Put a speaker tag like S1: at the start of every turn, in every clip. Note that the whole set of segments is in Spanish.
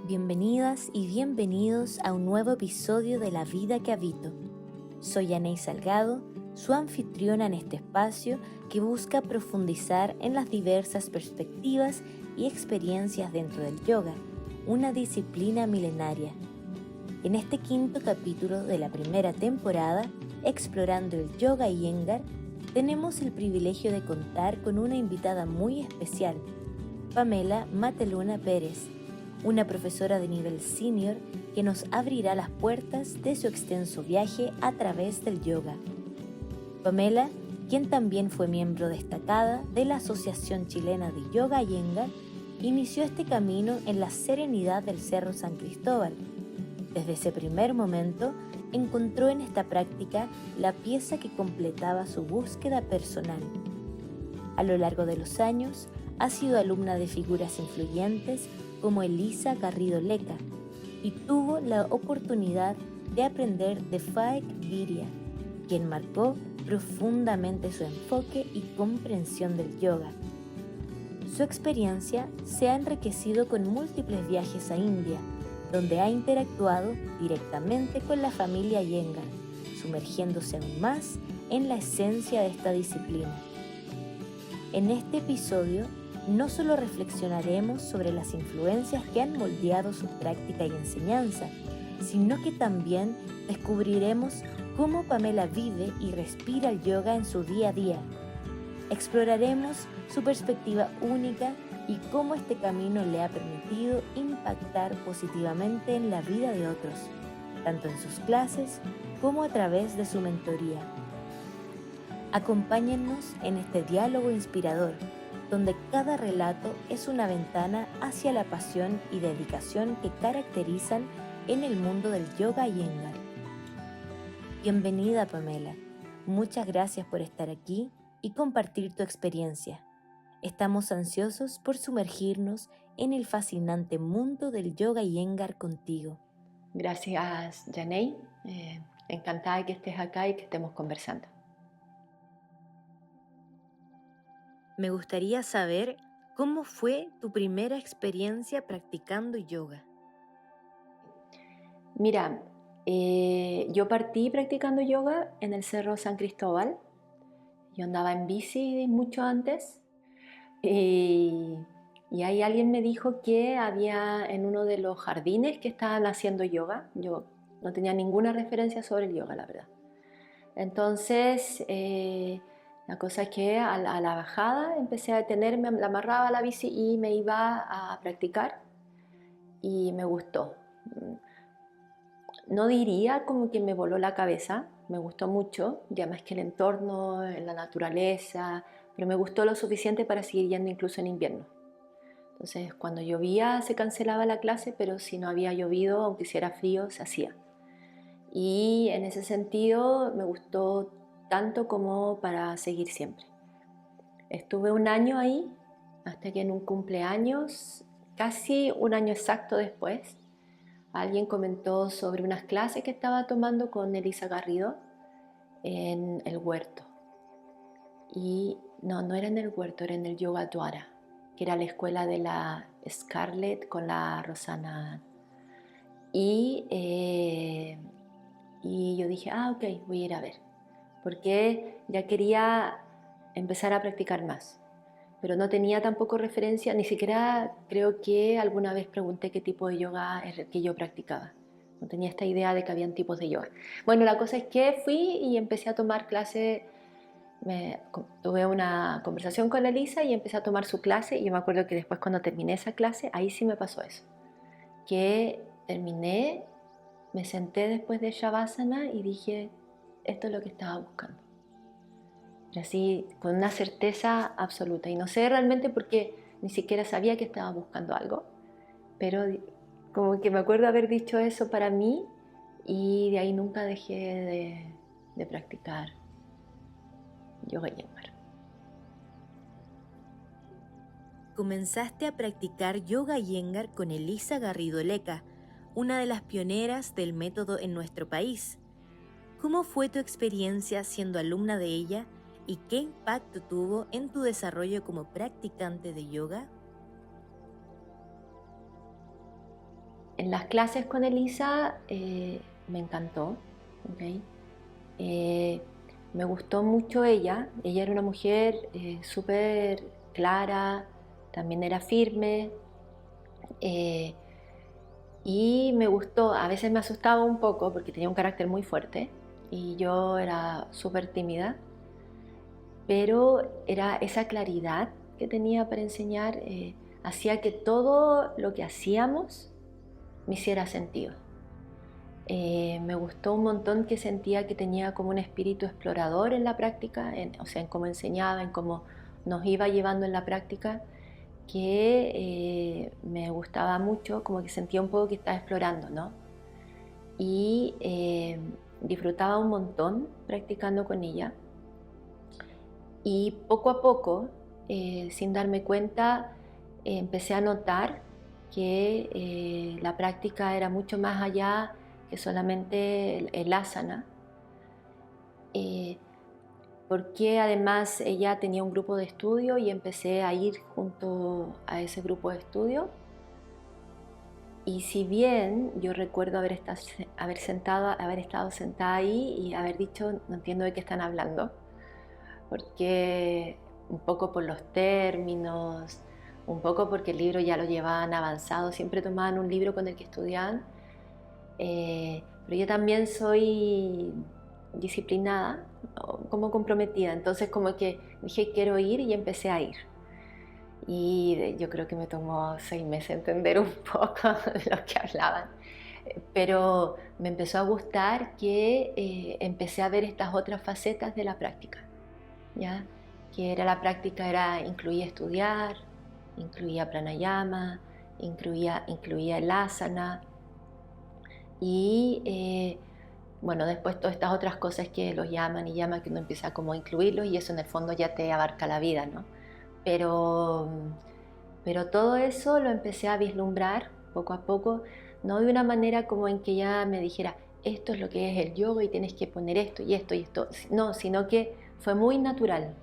S1: Bienvenidas y bienvenidos a un nuevo episodio de La Vida que Habito. Soy Aney Salgado, su anfitriona en este espacio que busca profundizar en las diversas perspectivas y experiencias dentro del yoga, una disciplina milenaria. En este quinto capítulo de la primera temporada, explorando el yoga Iyengar, tenemos el privilegio de contar con una invitada muy especial, Pamela Mateluna Pérez, una profesora de nivel senior que nos abrirá las puertas de su extenso viaje a través del yoga. Pamela, quien también fue miembro destacada de la Asociación Chilena de Yoga Iyengar, inició este camino en la serenidad del Cerro San Cristóbal. Desde ese primer momento, encontró en esta práctica la pieza que completaba su búsqueda personal. A lo largo de los años, ha sido alumna de figuras influyentes como Elisa Garrido Leca y tuvo la oportunidad de aprender de Faek Virya, quien marcó profundamente su enfoque y comprensión del yoga. Su experiencia se ha enriquecido con múltiples viajes a India, donde ha interactuado directamente con la familia Iyengar, sumergiéndose aún más en la esencia de esta disciplina. En este episodio, no solo reflexionaremos sobre las influencias que han moldeado su práctica y enseñanza, sino que también descubriremos cómo Pamela vive y respira el yoga en su día a día. Exploraremos su perspectiva única y cómo este camino le ha permitido impactar positivamente en la vida de otros, tanto en sus clases como a través de su mentoría. Acompáñennos en este diálogo inspirador, donde cada relato es una ventana hacia la pasión y dedicación que caracterizan en el mundo del yoga Iyengar. Bienvenida, Pamela. Muchas gracias por estar aquí y compartir tu experiencia. Estamos ansiosos por sumergirnos en el fascinante mundo del yoga Iyengar contigo.
S2: Gracias, Janey. Encantada de que estés acá y que estemos conversando.
S1: Me gustaría saber cómo fue tu primera experiencia practicando yoga.
S2: Mira, yo partí practicando yoga en el Cerro San Cristóbal. Yo andaba en bici mucho antes y ahí alguien me dijo que había en uno de los jardines que estaban haciendo yoga. Yo no tenía ninguna referencia sobre el yoga, la verdad. Entonces, la cosa es que a la bajada empecé a detenerme, la amarraba a la bici y me iba a practicar y me gustó. No diría como que me voló la cabeza, me gustó mucho, ya más que el entorno, la naturaleza, pero me gustó lo suficiente para seguir yendo incluso en invierno. Entonces, cuando llovía se cancelaba la clase, pero si no había llovido, aunque hiciera frío, se hacía. Y en ese sentido me gustó tanto como para seguir siempre. Estuve un año ahí, hasta que en un cumpleaños, casi un año exacto después, alguien comentó sobre unas clases que estaba tomando con Elisa Garrido en el huerto. Y no era en el huerto, era en el Yoga Dwara, que era la escuela de la Scarlett con la Rosana. Y yo dije, ok, voy a ir a ver, porque ya quería empezar a practicar más, pero no tenía tampoco referencia, ni siquiera creo que alguna vez pregunté qué tipo de yoga es el que yo practicaba. No tenía esta idea de que habían tipos de yoga. Bueno, la cosa es que fui y empecé a tomar clase, tuve una conversación con Elisa y empecé a tomar su clase, y yo me acuerdo que después cuando terminé esa clase, ahí sí me pasó eso, que terminé, me senté después de Shavasana y dije, esto es lo que estaba buscando. Y así, con una certeza absoluta. Y no sé realmente porque ni siquiera sabía que estaba buscando algo, pero como que me acuerdo haber dicho eso para mí y de ahí nunca dejé de practicar yoga Iyengar.
S1: Comenzaste a practicar yoga Iyengar con Elisa Garrido Leca, una de las pioneras del método en nuestro país. ¿Cómo fue tu experiencia siendo alumna de ella y qué impacto tuvo en tu desarrollo como practicante de yoga?
S2: En las clases con Elisa me encantó, ¿ok? Me gustó mucho ella era una mujer súper clara, también era firme, eh, y me gustó. A veces me asustaba un poco porque tenía un carácter muy fuerte y yo era súper tímida, pero era esa claridad que tenía para enseñar, hacía que todo lo que hacíamos me hiciera sentido. Me gustó un montón que sentía que tenía como un espíritu explorador en la práctica, o sea, en cómo enseñaba, en cómo nos iba llevando en la práctica, que me gustaba mucho, como que sentía un poco que estaba explorando, ¿no? Y disfrutaba un montón practicando con ella. Y poco a poco, sin darme cuenta, empecé a notar que la práctica era mucho más allá que solamente el asana, porque además ella tenía un grupo de estudio y empecé a ir junto a ese grupo de estudio. Y si bien yo recuerdo haber estado sentada ahí y haber dicho, no entiendo de qué están hablando, porque un poco por los términos, un poco porque el libro ya lo llevaban avanzado, siempre tomaban un libro con el que estudiaban, pero yo también soy disciplinada, como comprometida, entonces como que dije quiero ir y empecé a ir. Y yo creo que me tomó 6 meses entender un poco lo que hablaban, pero me empezó a gustar que empecé a ver estas otras facetas de la práctica, ¿ya? Que era la práctica, incluía estudiar, incluía pranayama, incluía el asana y bueno, después todas estas otras cosas que los llaman y llaman, que uno empieza como a incluirlos y eso en el fondo ya te abarca la vida, ¿no? Pero, pero todo eso lo empecé a vislumbrar poco a poco, no de una manera como en que ya me dijera, esto es lo que es el yoga y tienes que poner esto y esto y esto, no, sino que fue muy natural.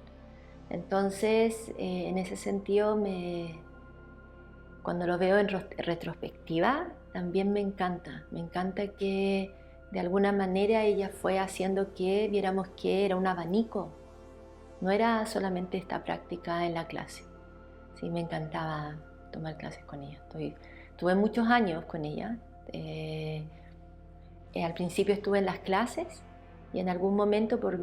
S2: Entonces, en ese sentido, cuando lo veo en retrospectiva, también me encanta que de alguna manera ella fue haciendo que viéramos que era un abanico, no era solamente esta práctica en la clase. Sí, me encantaba tomar clases con ella. Tuve muchos años con ella. Al principio estuve en las clases y en algún momento por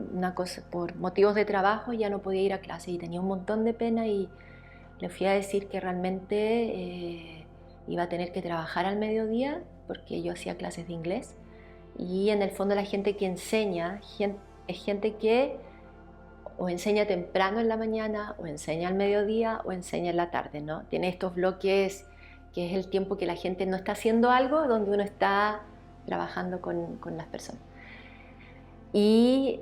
S2: motivos de trabajo ya no podía ir a clase y tenía un montón de pena y le fui a decir que realmente iba a tener que trabajar al mediodía porque yo hacía clases de inglés y en el fondo la gente que enseña es gente que o enseña temprano en la mañana o enseña al mediodía o enseña en la tarde, ¿no? Tiene estos bloques que es el tiempo que la gente no está haciendo algo donde uno está trabajando con las personas. Y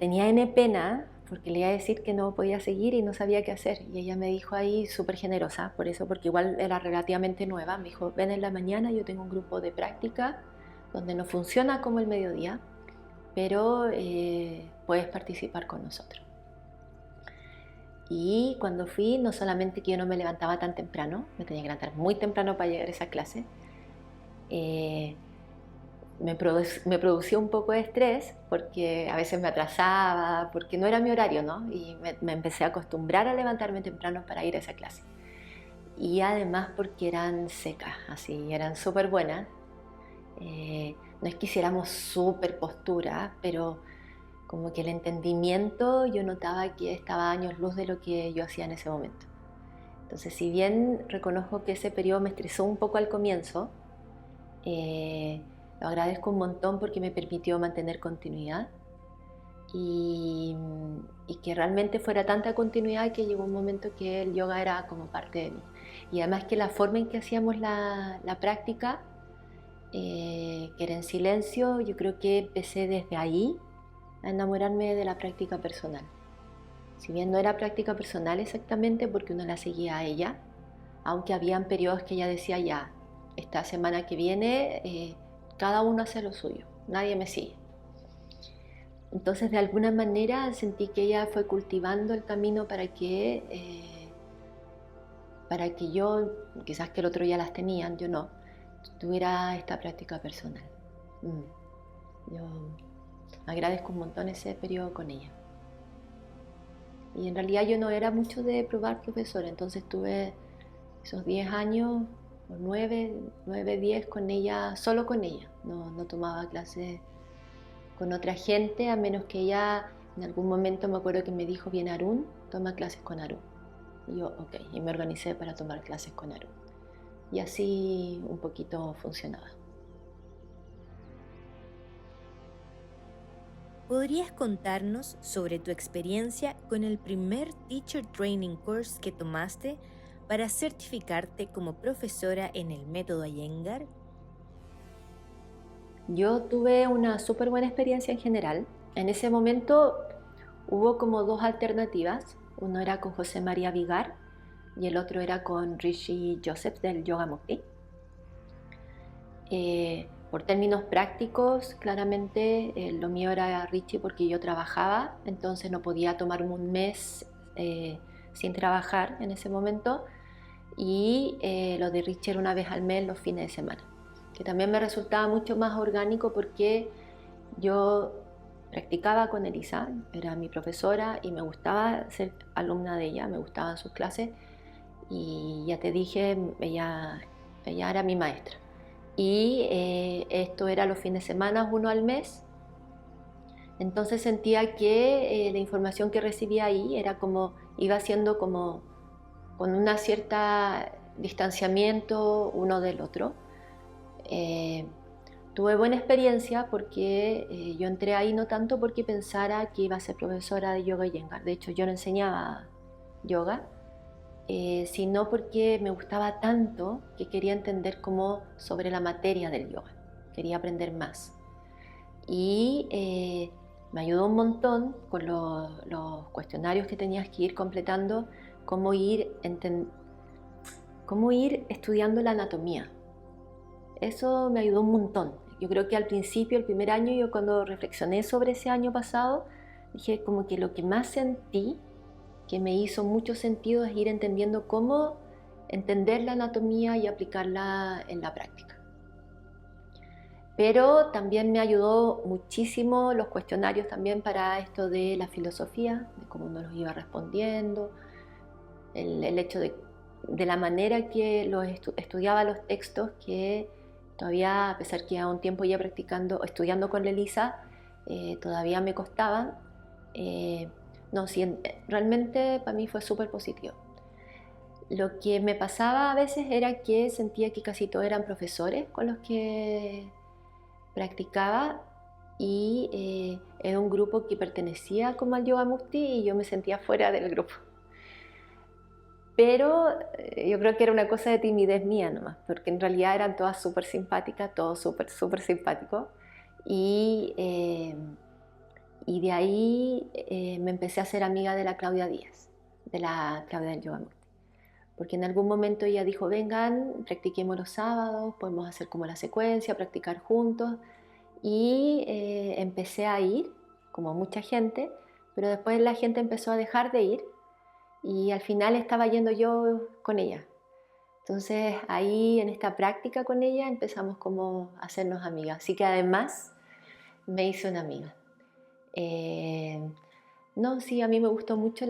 S2: tenía N pena porque le iba a decir que no podía seguir y no sabía qué hacer. Y ella me dijo ahí, súper generosa, por eso, porque igual era relativamente nueva, me dijo, ven en la mañana, yo tengo un grupo de práctica donde no funciona como el mediodía, pero puedes participar con nosotros. Y cuando fui, no solamente que yo no me levantaba tan temprano, me tenía que levantar muy temprano para llegar a esa clase, me producía un poco de estrés porque a veces me atrasaba, porque no era mi horario, ¿no? Y me empecé a acostumbrar a levantarme temprano para ir a esa clase. Y además porque eran secas, así, eran súper buenas. No es que hiciéramos súper postura, pero como que el entendimiento yo notaba que estaba a años luz de lo que yo hacía en ese momento. Entonces, si bien reconozco que ese periodo me estresó un poco al comienzo, lo agradezco un montón porque me permitió mantener continuidad y que realmente fuera tanta continuidad que llegó un momento que el yoga era como parte de mí. Y además que la forma en que hacíamos la práctica, que era en silencio, yo creo que empecé desde ahí a enamorarme de la práctica personal. Si bien no era práctica personal exactamente porque uno la seguía a ella, aunque habían periodos que ella decía ya, esta semana que viene cada uno hace lo suyo, nadie me sigue. Entonces de alguna manera sentí que ella fue cultivando el camino para que yo, quizás que el otro ya las tenían, yo no, tuviera esta práctica personal. Yo agradezco un montón ese periodo con ella. Y en realidad yo no era mucho de probar profesora, entonces tuve esos 10 años, o 9, 10 con ella, solo con ella. No tomaba clases con otra gente, a menos que ella en algún momento me acuerdo que me dijo, viene Arun, toma clases con Arun. Y yo, ok, y me organicé para tomar clases con Arun. Y así un poquito funcionaba.
S1: ¿Podrías contarnos sobre tu experiencia con el primer Teacher Training Course que tomaste para certificarte como profesora en el método Iyengar?
S2: Yo tuve una súper buena experiencia en general. En ese momento hubo como dos alternativas. Uno era con José María Vigar y el otro era con Rishi Joseph del Yoga Mukti. Por términos prácticos, claramente lo mío era Richie porque yo trabajaba, entonces no podía tomarme un mes sin trabajar en ese momento, y lo de Richie era una vez al mes los fines de semana, que también me resultaba mucho más orgánico porque yo practicaba con Elisa, era mi profesora y me gustaba ser alumna de ella, me gustaban sus clases y ya te dije, ella era mi maestra. Y esto era los fines de semana, uno al mes. Entonces sentía que la información que recibía ahí era como, iba siendo como con una cierta distanciamiento uno del otro. Tuve buena experiencia porque yo entré ahí no tanto porque pensara que iba a ser profesora de yoga y Iyengar. De hecho, yo no enseñaba yoga, sino porque me gustaba tanto que quería entender cómo sobre la materia del yoga, quería aprender más. Y me ayudó un montón con los cuestionarios que tenías que ir completando, cómo ir estudiando la anatomía. Eso me ayudó un montón. Yo creo que al principio, el primer año, yo cuando reflexioné sobre ese año pasado, dije como que lo que más sentí que me hizo mucho sentido es ir entendiendo cómo entender la anatomía y aplicarla en la práctica. Pero también me ayudó muchísimo los cuestionarios también para esto de la filosofía, de cómo uno los iba respondiendo, el hecho de la manera que estudiaba los textos, que todavía, a pesar que a un tiempo ya practicando, estudiando con la Elisa, todavía me costaban. No, sí, realmente para mí fue súper positivo. Lo que me pasaba a veces era que sentía que casi todos eran profesores con los que practicaba y era un grupo que pertenecía como al Yoga Mukti y yo me sentía fuera del grupo. Pero yo creo que era una cosa de timidez mía nomás, porque en realidad eran todas súper simpáticas, todos súper simpáticos. Y de ahí me empecé a ser amiga de la Claudia Díaz, de la Claudia del Yoga Mukti. Porque en algún momento ella dijo, vengan, practiquemos los sábados, podemos hacer como la secuencia, practicar juntos. Y empecé a ir, como mucha gente, pero después la gente empezó a dejar de ir y al final estaba yendo yo con ella. Entonces ahí en esta práctica con ella empezamos como a hacernos amigas. Así que además me hice una amiga. No, sí, a mí me gustó mucho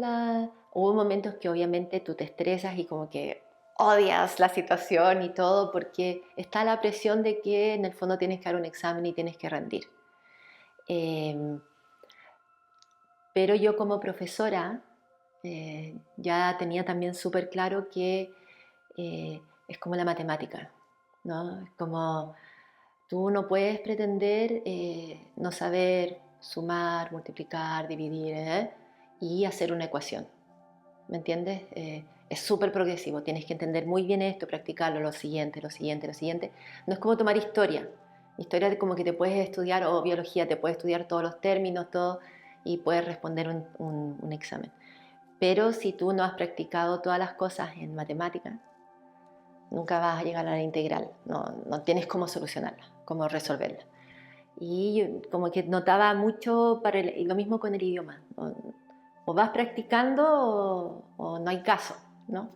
S2: Hubo momentos que obviamente tú te estresas y como que odias la situación y todo porque está la presión de que en el fondo tienes que dar un examen y tienes que rendir. Pero yo como profesora ya tenía también súper claro que es como la matemática, ¿no? Es como tú no puedes pretender no saber sumar, multiplicar, dividir y hacer una ecuación, ¿me entiendes? Es súper progresivo, tienes que entender muy bien esto, practicarlo, lo siguiente. No es como tomar historia. Historia de como que te puedes estudiar, o biología, te puedes estudiar todos los términos, todo, y puedes responder un examen. Pero si tú no has practicado todas las cosas en matemáticas, nunca vas a llegar a la integral, no tienes cómo solucionarla, cómo resolverla. Y yo como que notaba mucho, y lo mismo con el idioma, o vas practicando o no hay caso, ¿no?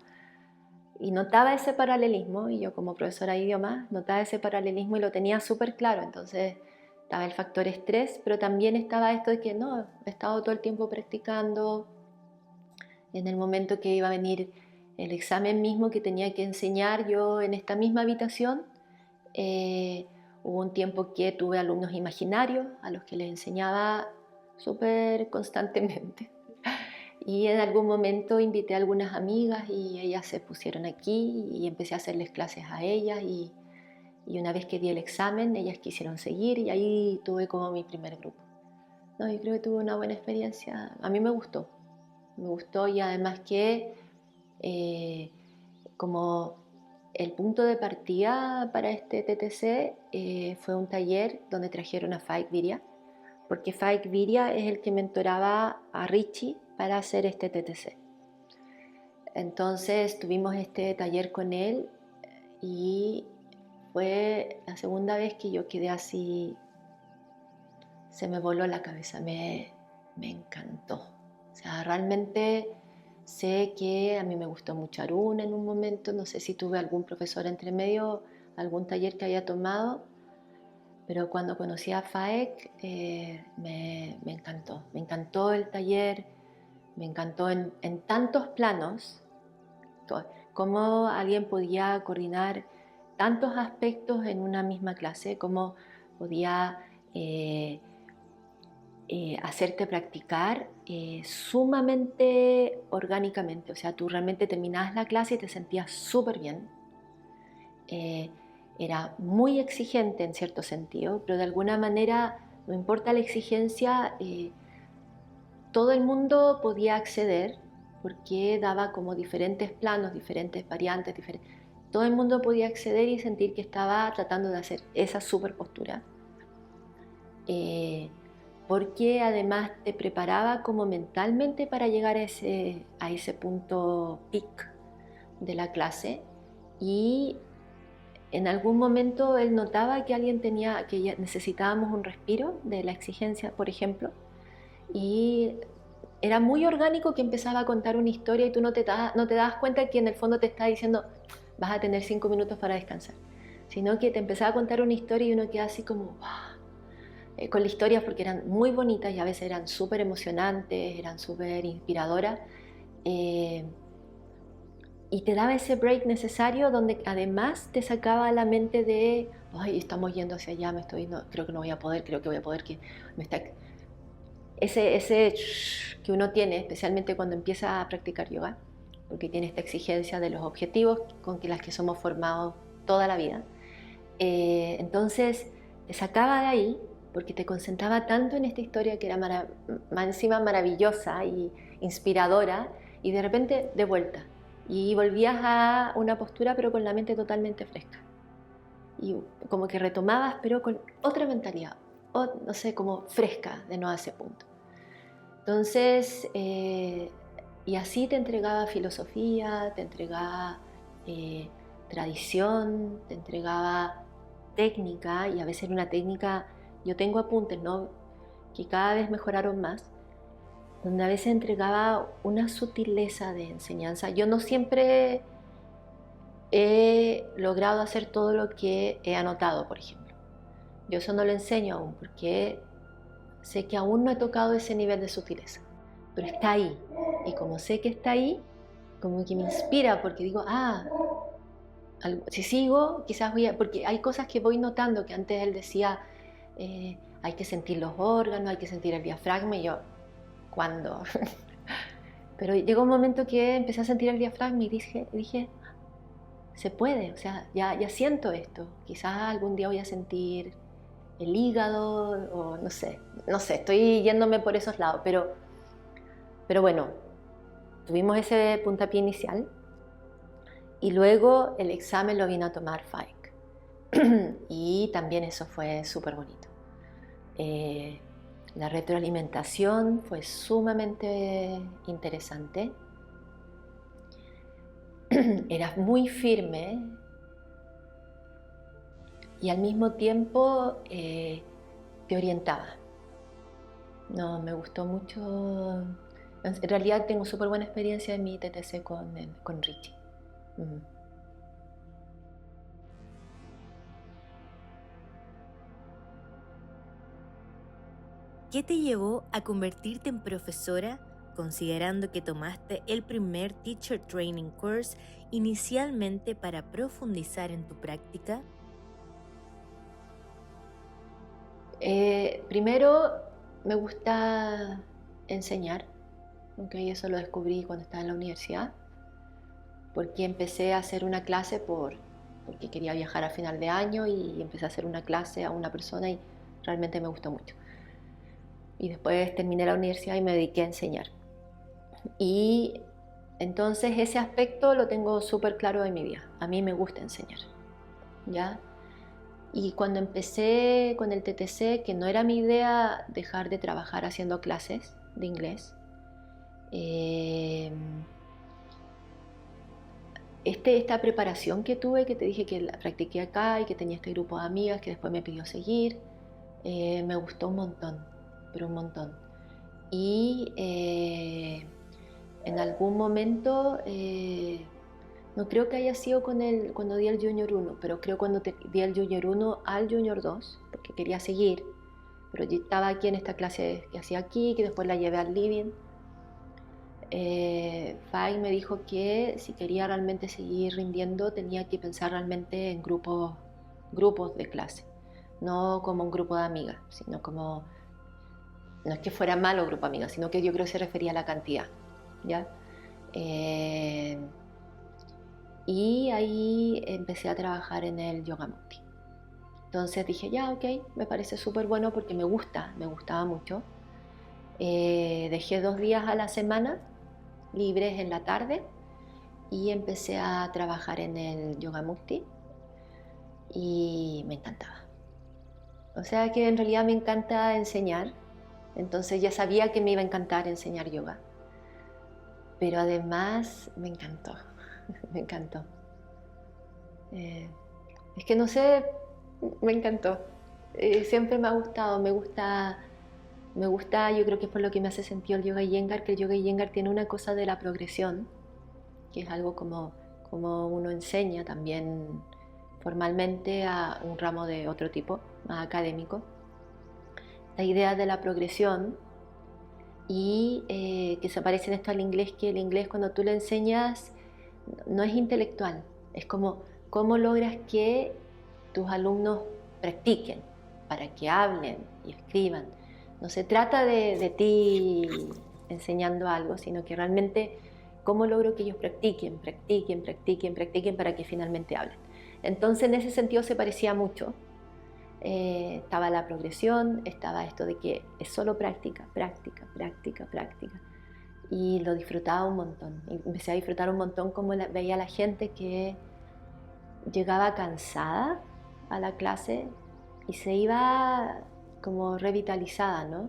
S2: Y notaba ese paralelismo, y yo como profesora de idiomas notaba ese paralelismo y lo tenía súper claro. Entonces estaba el factor estrés, pero también estaba esto de que no, he estado todo el tiempo practicando. En el momento que iba a venir el examen mismo que tenía que enseñar yo en esta misma habitación, eh, hubo un tiempo que tuve alumnos imaginarios a los que les enseñaba súper constantemente. Y en algún momento invité a algunas amigas y ellas se pusieron aquí y empecé a hacerles clases a ellas y una vez que di el examen ellas quisieron seguir y ahí tuve como mi primer grupo. No, yo creo que tuve una buena experiencia, a mí me gustó y además que eh, como el punto de partida para este TTC fue un taller donde trajeron a Faik Viria, porque Faik Viria es el que mentoraba a Richie para hacer este TTC. Entonces tuvimos este taller con él y fue la segunda vez que yo quedé así, se me voló la cabeza, me encantó. O sea, realmente sé que a mí me gustó mucho Aruna en un momento, no sé si tuve algún profesor entre medio, algún taller que haya tomado, pero cuando conocí a Faek me encantó el taller, me encantó en tantos planos, cómo alguien podía coordinar tantos aspectos en una misma clase, cómo podía hacerte practicar sumamente orgánicamente. O sea, tú realmente terminabas la clase y te sentías súper bien. Era muy exigente en cierto sentido, pero de alguna manera, no importa la exigencia, todo el mundo podía acceder porque daba como diferentes planos, diferentes variantes, todo el mundo podía acceder y sentir que estaba tratando de hacer esa super postura. Porque además te preparaba como mentalmente para llegar a ese punto peak de la clase y en algún momento él notaba que alguien que ya necesitábamos un respiro de la exigencia, por ejemplo, y era muy orgánico que empezaba a contar una historia y tú no te dabas cuenta que en el fondo te está diciendo vas a tener 5 minutos para descansar, sino que te empezaba a contar una historia y uno queda así como wow, con las historias porque eran muy bonitas y a veces eran súper emocionantes, eran súper inspiradoras. Y te daba ese break necesario donde además te sacaba la mente de, ay, estamos yendo hacia allá, creo que no voy a poder, creo que voy a poder, que me está... Ese que uno tiene, especialmente cuando empieza a practicar yoga, porque tiene esta exigencia de los objetivos con las que somos formados toda la vida. Entonces te sacaba de ahí porque te concentraba tanto en esta historia que era más encima maravillosa y inspiradora y de repente de vuelta y volvías a una postura pero con la mente totalmente fresca y como que retomabas pero con otra mentalidad, no sé, como fresca de nuevo a ese punto. Entonces, y así te entregaba filosofía, te entregaba tradición, te entregaba técnica, y a veces era una técnica, yo tengo apuntes, ¿no?, que cada vez mejoraron más, donde a veces entregaba una sutileza de enseñanza. Yo no siempre he logrado hacer todo lo que he anotado, por ejemplo. Yo eso no lo enseño aún, porque sé que aún no he tocado ese nivel de sutileza, pero está ahí. Y como sé que está ahí, como que me inspira, porque digo, si sigo, quizás porque hay cosas que voy notando, que antes él decía, hay que sentir los órganos, hay que sentir el diafragma, y yo, ¿cuándo? Pero llegó un momento que empecé a sentir el diafragma y dije, se puede, o sea, ya siento esto, quizás algún día voy a sentir el hígado, o no sé, estoy yéndome por esos lados, pero bueno, tuvimos ese puntapié inicial y luego el examen lo vino a tomar Faik y también eso fue súper bonito. La retroalimentación fue sumamente interesante, era muy firme y al mismo tiempo te orientaba. No, me gustó mucho. En realidad tengo súper buena experiencia en mi TTC con Richie. Ujú.
S1: ¿Qué te llevó a convertirte en profesora, considerando que tomaste el primer Teacher Training Course inicialmente para profundizar en tu práctica?
S2: Primero, me gusta enseñar, aunque eso lo descubrí cuando estaba en la universidad, porque empecé a hacer una clase porque quería viajar a final de año y empecé a hacer una clase a una persona y realmente me gustó mucho. Y después terminé la universidad y me dediqué a enseñar. Y entonces ese aspecto lo tengo súper claro en mi vida. A mí me gusta enseñar, ¿ya? Y cuando empecé con el TTC, que no era mi idea dejar de trabajar haciendo clases de inglés, eh, esta preparación que tuve, que te dije que la practiqué acá y que tenía este grupo de amigas que después me pidió seguir, me gustó un montón, pero un montón. Y en algún momento, no creo que haya sido cuando di el Junior 1, pero creo cuando di el Junior 1 al Junior 2, porque quería seguir, pero yo estaba aquí en esta clase que hacía aquí, que después la llevé al living. Fay me dijo que si quería realmente seguir rindiendo tenía que pensar realmente en grupos de clase, no como un grupo de amigas, sino como, no es que fuera malo grupo de amigas, sino que yo creo que se refería a la cantidad, ¿ya? Eh, y ahí empecé a trabajar en el Yoga Mukti. Entonces dije, ya, ok, me parece súper bueno porque me gustaba mucho. Dejé 2 días a la semana libres en la tarde y empecé a trabajar en el Yoga Mukti y me encantaba. O sea que en realidad me encanta enseñar, entonces ya sabía que me iba a encantar enseñar yoga, pero además me encantó, me encantó. Es que no sé, me encantó. Siempre me ha gustado, me gusta, yo creo que es por lo que me hace sentido el Yoga Iyengar, que el Yoga Iyengar tiene una cosa de la progresión, que es algo como uno enseña también formalmente a un ramo de otro tipo, más académico. La idea de la progresión y que se parece en esto al inglés, que el inglés cuando tú le enseñas no es intelectual, es como cómo logras que tus alumnos practiquen para que hablen y escriban. No se trata de ti enseñando algo, sino que realmente cómo logro que ellos practiquen para que finalmente hablen. Entonces en ese sentido se parecía mucho. Estaba la progresión, estaba esto de que es solo práctica, práctica, práctica, práctica. Y lo disfrutaba un montón. Empecé a disfrutar un montón como veía a la gente que llegaba cansada a la clase y se iba como revitalizada, ¿no?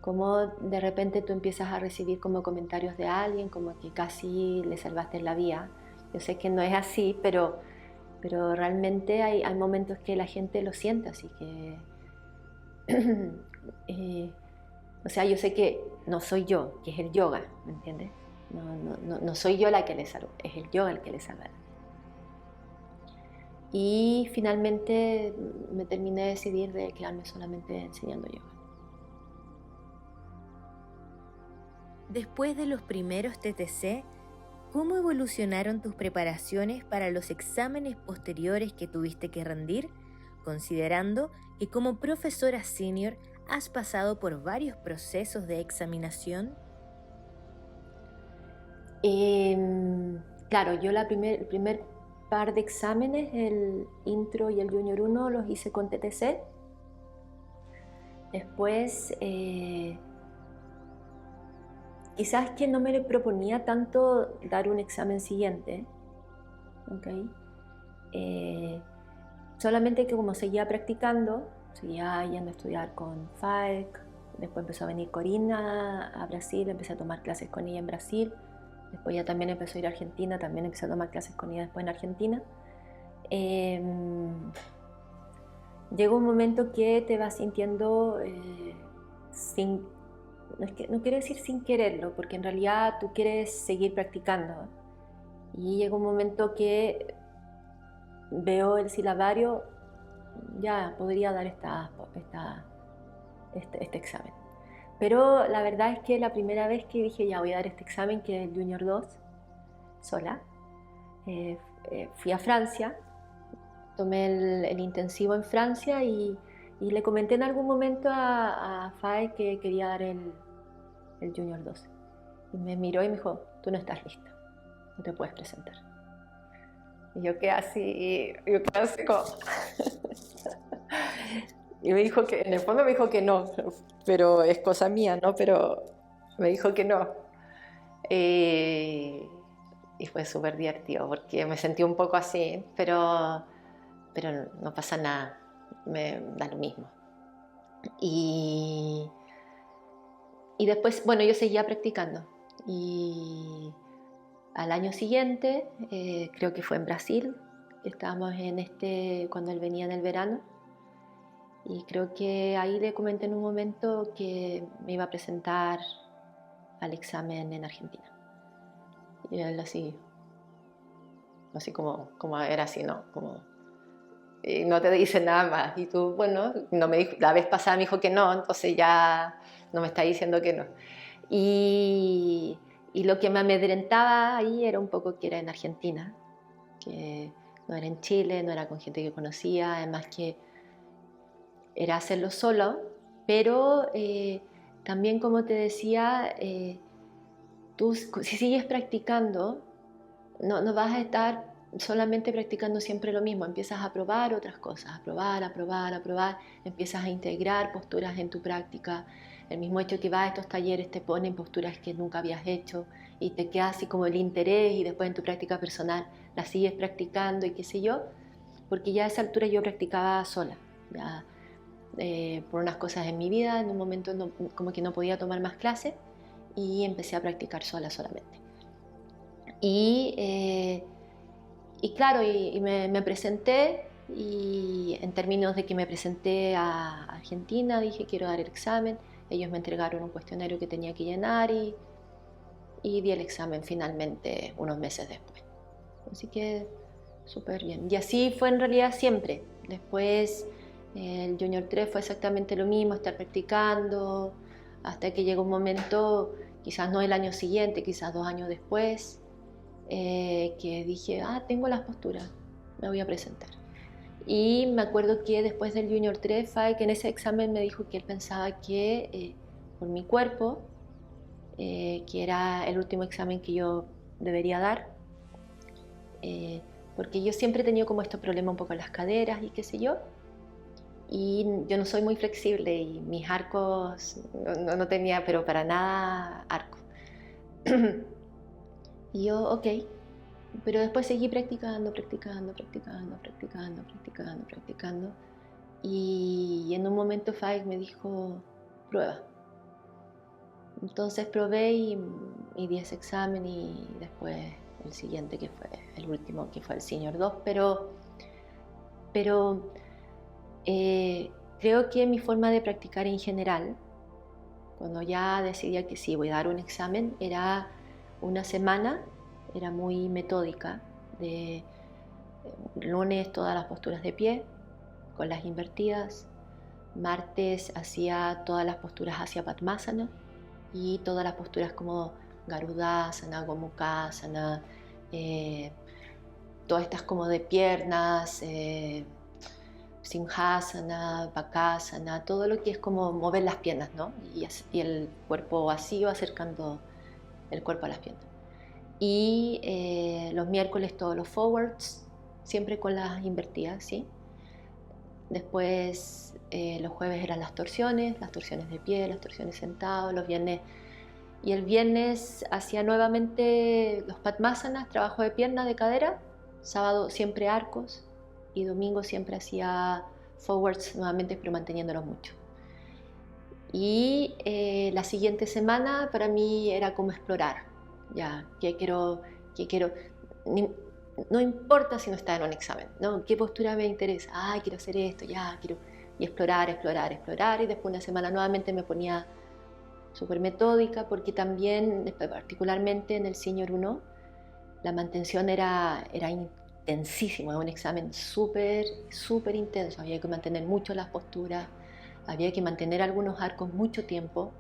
S2: Como de repente tú empiezas a recibir como comentarios de alguien, como que casi le salvaste la vida. Yo sé que no es así, pero realmente hay momentos que la gente lo siente, así que... o sea, yo sé que no soy yo, que es el yoga, ¿me entiendes? No soy yo la que le salva, es el yoga el que le salva. Y finalmente me terminé de decidir de quedarme solamente enseñando yoga.
S1: Después de los primeros TTC, ¿cómo evolucionaron tus preparaciones para los exámenes posteriores que tuviste que rendir, considerando que como profesora senior has pasado por varios procesos de examinación?
S2: Claro, yo el primer par de exámenes, el intro y el junior 1, los hice con TTC. Después, quizás que no me le proponía tanto dar un examen siguiente, ¿okay? Solamente que como seguía practicando, seguía yendo a estudiar con FAEC, después empezó a venir Corina a Brasil, empecé a tomar clases con ella en Brasil, después ya también empezó a ir a Argentina, también empecé a tomar clases con ella después en Argentina. Llega un momento que te vas sintiendo no quiero decir sin quererlo, porque en realidad tú quieres seguir practicando, Y llega un momento que veo el silabario, ya podría dar este examen. Pero la verdad es que la primera vez que dije, ya voy a dar este examen, que es el Junior 2, sola, fui a Francia, tomé el intensivo en Francia y le comenté en algún momento a Faye que quería dar el Junior 2. Y me miró y me dijo, tú no estás lista, no te puedes presentar. Y yo quedé así como... Y me dijo que, en el fondo me dijo que no, pero es cosa mía, ¿no? Pero me dijo que no. Y fue súper divertido porque me sentí un poco así, pero no pasa nada, me da lo mismo. Y después, bueno, yo seguía practicando. Y al año siguiente, creo que fue en Brasil, estábamos cuando él venía en el verano, y creo que ahí le comenté en un momento que me iba a presentar al examen en Argentina. Y él así como era así, ¿no? Como, y no te dice nada más. Y tú, bueno, no me dijo, la vez pasada me dijo que no, entonces ya no me está diciendo que no. Y lo que me amedrentaba ahí era un poco que era en Argentina, que no era en Chile, no era con gente que conocía, además que era hacerlo solo, pero también, como te decía, tú si sigues practicando, no vas a estar solamente practicando siempre lo mismo, empiezas a probar otras cosas, a probar, empiezas a integrar posturas en tu práctica. El mismo hecho que vas a estos talleres te ponen posturas que nunca habías hecho y te queda así como el interés, y después en tu práctica personal las sigues practicando y qué sé yo, porque ya a esa altura yo practicaba sola, ya, por unas cosas en mi vida, en un momento como que no podía tomar más clases y empecé a practicar sola solamente. Y claro, me presenté, y en términos de que me presenté a Argentina, dije quiero dar el examen, ellos me entregaron un cuestionario que tenía que llenar y di el examen finalmente unos meses después. Así que súper bien. Y así fue en realidad siempre. Después el Junior 3 fue exactamente lo mismo, estar practicando, hasta que llegó un momento, quizás no el año siguiente, quizás 2 años después, que dije, tengo las posturas, me voy a presentar. Y me acuerdo que después del Junior 3, Faye, que en ese examen me dijo que él pensaba que por mi cuerpo, que era el último examen que yo debería dar, porque yo siempre he tenido como estos problemas un poco en las caderas y qué sé yo, y yo no soy muy flexible y mis arcos no tenía, pero para nada arco. Y yo, ok, pero después seguí practicando, y en un momento Faye me dijo, prueba. Entonces probé y di ese examen, y después el siguiente, que fue el último, que fue el Senior 2, pero creo que mi forma de practicar en general, cuando ya decidía que sí, voy a dar un examen, era una semana, era muy metódica, de lunes todas las posturas de pie, con las invertidas, martes hacía todas las posturas hacia Padmasana, y todas las posturas como Garudasana, Gomukhasana, todas estas como de piernas, Simhasana, Bakasana, todo lo que es como mover las piernas, ¿no? Y el cuerpo vacío acercando el cuerpo a las piernas. Y los miércoles todos los forwards, siempre con las invertidas, ¿sí? Después los jueves eran las torsiones de pie, las torsiones sentados, los viernes. Y el viernes hacía nuevamente los Padmasanas, trabajo de pierna, de cadera. Sábado siempre arcos, y domingo siempre hacía forwards nuevamente, pero manteniéndolos mucho. Y la siguiente semana para mí era como explorar, ya, qué quiero, no importa si no está en un examen, ¿no? ¿Qué postura me interesa? Quiero hacer esto, ya, quiero. Y explorar, y después una semana nuevamente me ponía súper metódica, porque también, particularmente en el Senior 1, la mantención era intensísimo, era un examen súper, súper intenso. Había que mantener mucho las posturas, había que mantener algunos arcos mucho tiempo.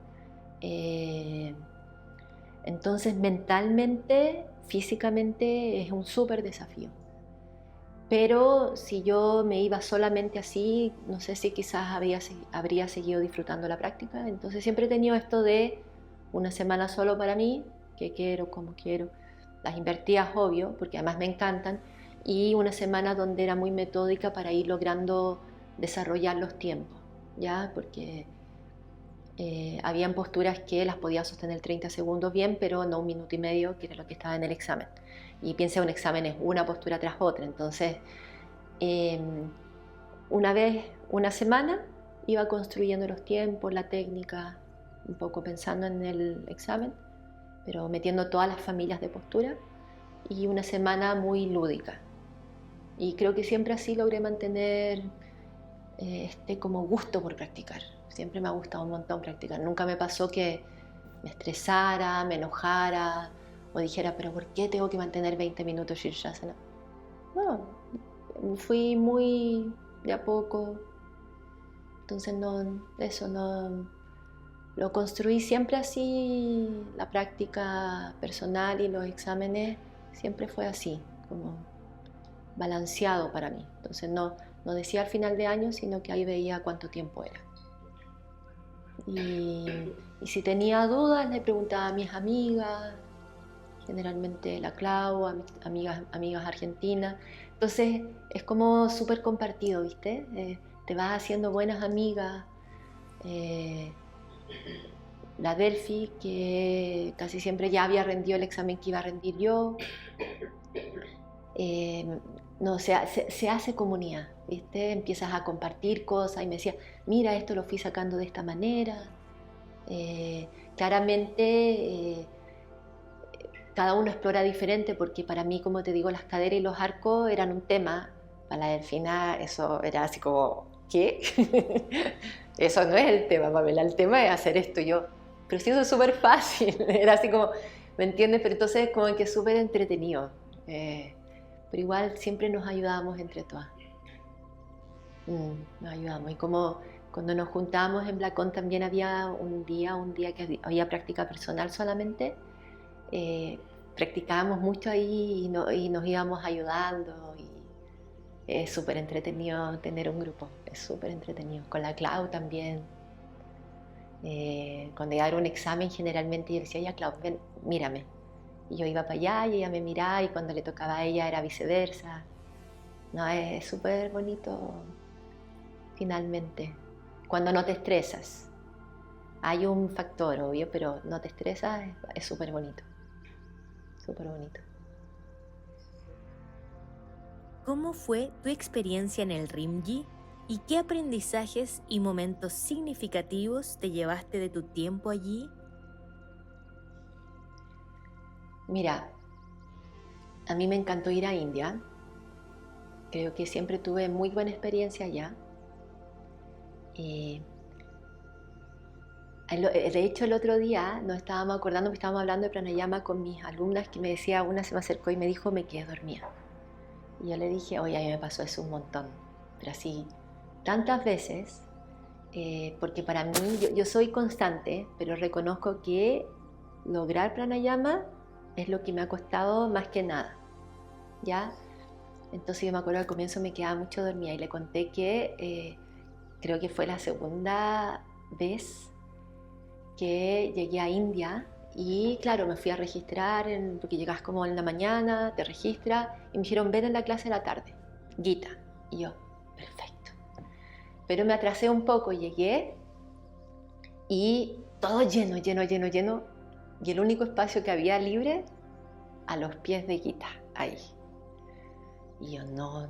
S2: Entonces, mentalmente, físicamente, es un súper desafío. Pero si yo me iba solamente así, no sé si quizás habría seguido disfrutando la práctica. Entonces siempre he tenido esto de una semana solo para mí, que quiero, como quiero. Las invertidas, obvio, porque además me encantan. Y una semana donde era muy metódica para ir logrando desarrollar los tiempos, ¿ya? Porque habían posturas que las podía sostener 30 segundos bien, pero no 1 minuto y medio, que era lo que estaba en el examen. Y piensa, un examen es una postura tras otra. Entonces, una vez, una semana, iba construyendo los tiempos, la técnica, un poco pensando en el examen, pero metiendo todas las familias de postura, y una semana muy lúdica. Y creo que siempre así logré mantener este como gusto por practicar. Siempre me ha gustado un montón practicar. Nunca me pasó que me estresara, me enojara o dijera, pero ¿por qué tengo que mantener 20 minutos Shirshasana? No, fui muy de a poco. Entonces no lo construí siempre así. La práctica personal y los exámenes siempre fue así, como balanceado para mí. Entonces no decía al final de año, sino que ahí veía cuánto tiempo era. Y si tenía dudas, le preguntaba a mis amigas, generalmente la Clau, a mis amigas argentinas. Entonces es como súper compartido, ¿viste? Te vas haciendo buenas amigas. La Delphi, que casi siempre ya había rendido el examen que iba a rendir yo. No, se hace comunidad, ¿viste? Empiezas a compartir cosas y me decía, mira, esto lo fui sacando de esta manera. Claramente cada uno explora diferente, porque para mí, como te digo, las caderas y los arcos eran un tema. Para la Delfina eso era así como, ¿qué? Eso no es el tema, Pamela, el tema es hacer esto. Y yo, pero sí, eso es súper fácil. Era así como, ¿me entiendes? Pero entonces como que es súper entretenido. Pero igual siempre nos ayudábamos entre todas. Nos ayudamos. Y como cuando nos juntábamos en Blacón también había un día que había práctica personal solamente. Practicábamos mucho ahí y nos íbamos ayudando. Y es súper entretenido tener un grupo. Es súper entretenido. Con la Clau también. Cuando iba a dar un examen generalmente yo decía, ya Clau, ven, mírame. Y yo iba para allá y ella me miraba, y cuando le tocaba a ella era viceversa. No, es súper bonito finalmente. Cuando no te estresas. Hay un factor, obvio, pero no te estresas, es súper bonito. Súper bonito.
S1: ¿Cómo fue tu experiencia en el Rimji? ¿Y qué aprendizajes y momentos significativos te llevaste de tu tiempo allí?
S2: Mira, a mí me encantó ir a India. Creo que siempre tuve muy buena experiencia allá. De hecho, el otro día nos estábamos acordando que estábamos hablando de pranayama con mis alumnas, que me decía, una se me acercó y me dijo, me quedé dormida. Y yo le dije, oye, a mí me pasó eso un montón, pero así, tantas veces, porque para mí, yo soy constante, pero reconozco que lograr pranayama es lo que me ha costado más que nada, ¿ya? Entonces yo me acuerdo al comienzo me quedaba mucho dormida y le conté que creo que fue la segunda vez que llegué a India. Y claro, me fui a registrar, porque llegas como en la mañana, te registras, y me dijeron, ven en la clase de la tarde, Gita. Y yo, perfecto. Pero me atrasé un poco, llegué, y todo lleno, y el único espacio que había libre, a los pies de Gita, ahí. Y yo, no,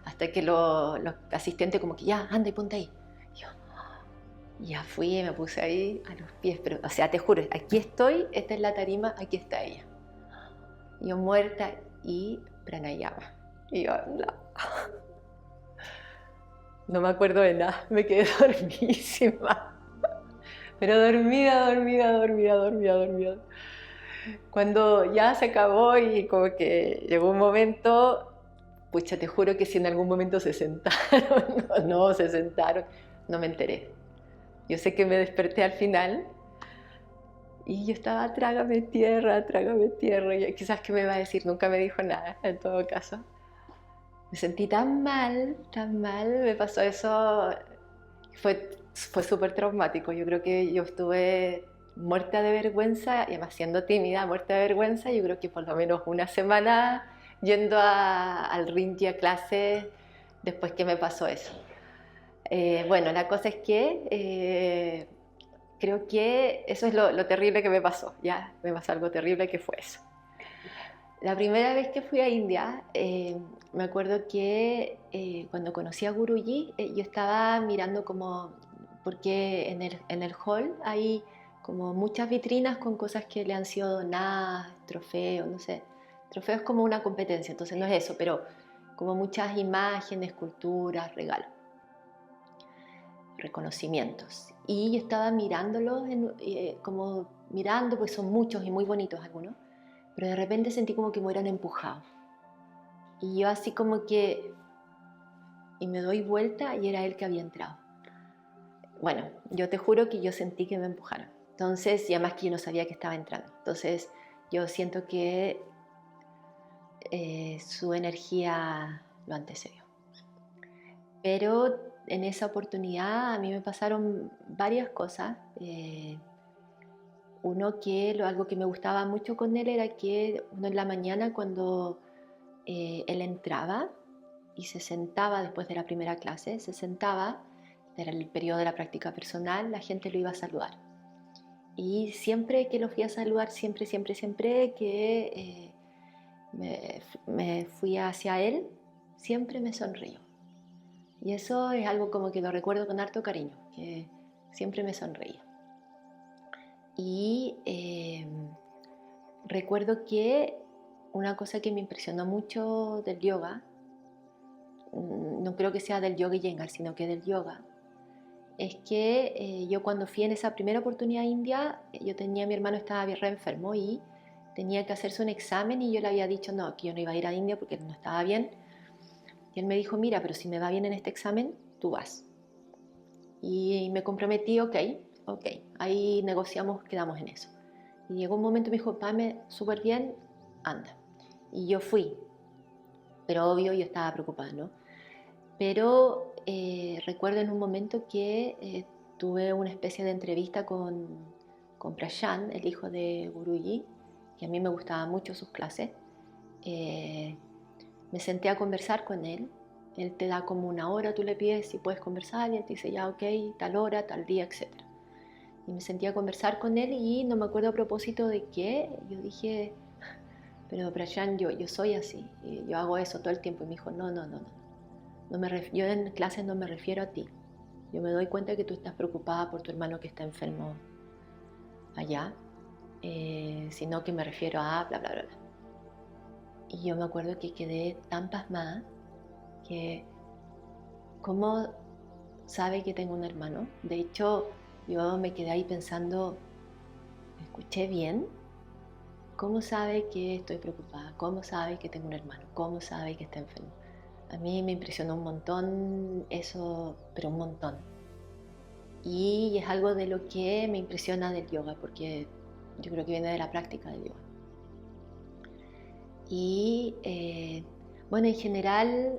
S2: hasta que los asistentes como que, ya, anda y ponte ahí. Y ya fui y me puse ahí a los pies, pero, o sea, te juro, aquí estoy, esta es la tarima, aquí está ella. Y yo muerta y pranayama. Y yo, no me acuerdo de nada, me quedé dormidísima. Pero dormida. Cuando ya se acabó y como que llegó un momento, pucha, te juro que si en algún momento se sentaron o no se sentaron, no me enteré. Yo sé que me desperté al final y yo estaba, trágame tierra. Y quizás que me va a decir, nunca me dijo nada, en todo caso. Me sentí tan mal, me pasó eso, fue súper traumático. Yo creo que yo estuve muerta de vergüenza, y además siendo tímida, muerta de vergüenza, yo creo que por lo menos una semana yendo al ring y a clases después que me pasó eso. Bueno, la cosa es que creo que eso es lo terrible que me pasó, ya, me pasó algo terrible que fue eso. La primera vez que fui a India, me acuerdo que cuando conocí a Guruji, yo estaba mirando como, porque en el hall hay como muchas vitrinas con cosas que le han sido donadas, trofeos, no sé. Trofeos como una competencia, entonces no es eso, pero como muchas imágenes, esculturas, regalos, reconocimientos. Y yo estaba mirándolos, como mirando, pues son muchos y muy bonitos algunos, pero de repente sentí como que me hubieran empujado. Y yo así como que, y me doy vuelta y era él que había entrado. Bueno, yo te juro que yo sentí que me empujaron. Entonces, y además que yo no sabía que estaba entrando. Entonces, yo siento que su energía lo antecedió. Pero en esa oportunidad a mí me pasaron varias cosas. Algo que me gustaba mucho con él era que uno en la mañana cuando él entraba y se sentaba después de la primera clase, se sentaba, era el periodo de la práctica personal, la gente lo iba a saludar. Y siempre que lo fui a saludar, siempre que me fui hacia él, siempre me sonrió. Y eso es algo como que lo recuerdo con harto cariño, que siempre me sonreía. Y recuerdo que una cosa que me impresionó mucho del yoga, no creo que sea del yoga y Iyengar, sino que del yoga, es que yo cuando fui en esa primera oportunidad a India, mi hermano estaba bien re enfermo y tenía que hacerse un examen y yo le había dicho no, que yo no iba a ir a India porque él no estaba bien. Y él me dijo, mira, pero si me va bien en este examen, tú vas. Y me comprometí, ok, ahí negociamos, quedamos en eso. Y llegó un momento y me dijo, Pame, súper bien, anda. Y yo fui, pero obvio yo estaba preocupada, ¿no? Pero recuerdo en un momento que tuve una especie de entrevista con Prashant, el hijo de Guruji, que a mí me gustaban mucho sus clases. Me senté a conversar con él. Él te da como una hora, tú le pides si puedes conversar y él te dice ya, ok, tal hora, tal día, etc. Y me senté a conversar con él y no me acuerdo a propósito de qué. Yo dije, pero Prashant, yo soy así, yo hago eso todo el tiempo. Y me dijo, no. Yo en clases no me refiero a ti. Yo me doy cuenta que tú estás preocupada por tu hermano que está enfermo allá, sino que me refiero a bla, bla, bla, bla. Y yo me acuerdo que quedé tan pasmada que, ¿cómo sabe que tengo un hermano? De hecho, yo me quedé ahí pensando, ¿me escuché bien? ¿Cómo sabe que estoy preocupada? ¿Cómo sabe que tengo un hermano? ¿Cómo sabe que está enfermo? A mí me impresionó un montón eso, pero un montón. Y es algo de lo que me impresiona del yoga, porque yo creo que viene de la práctica del yoga. Y bueno, en general,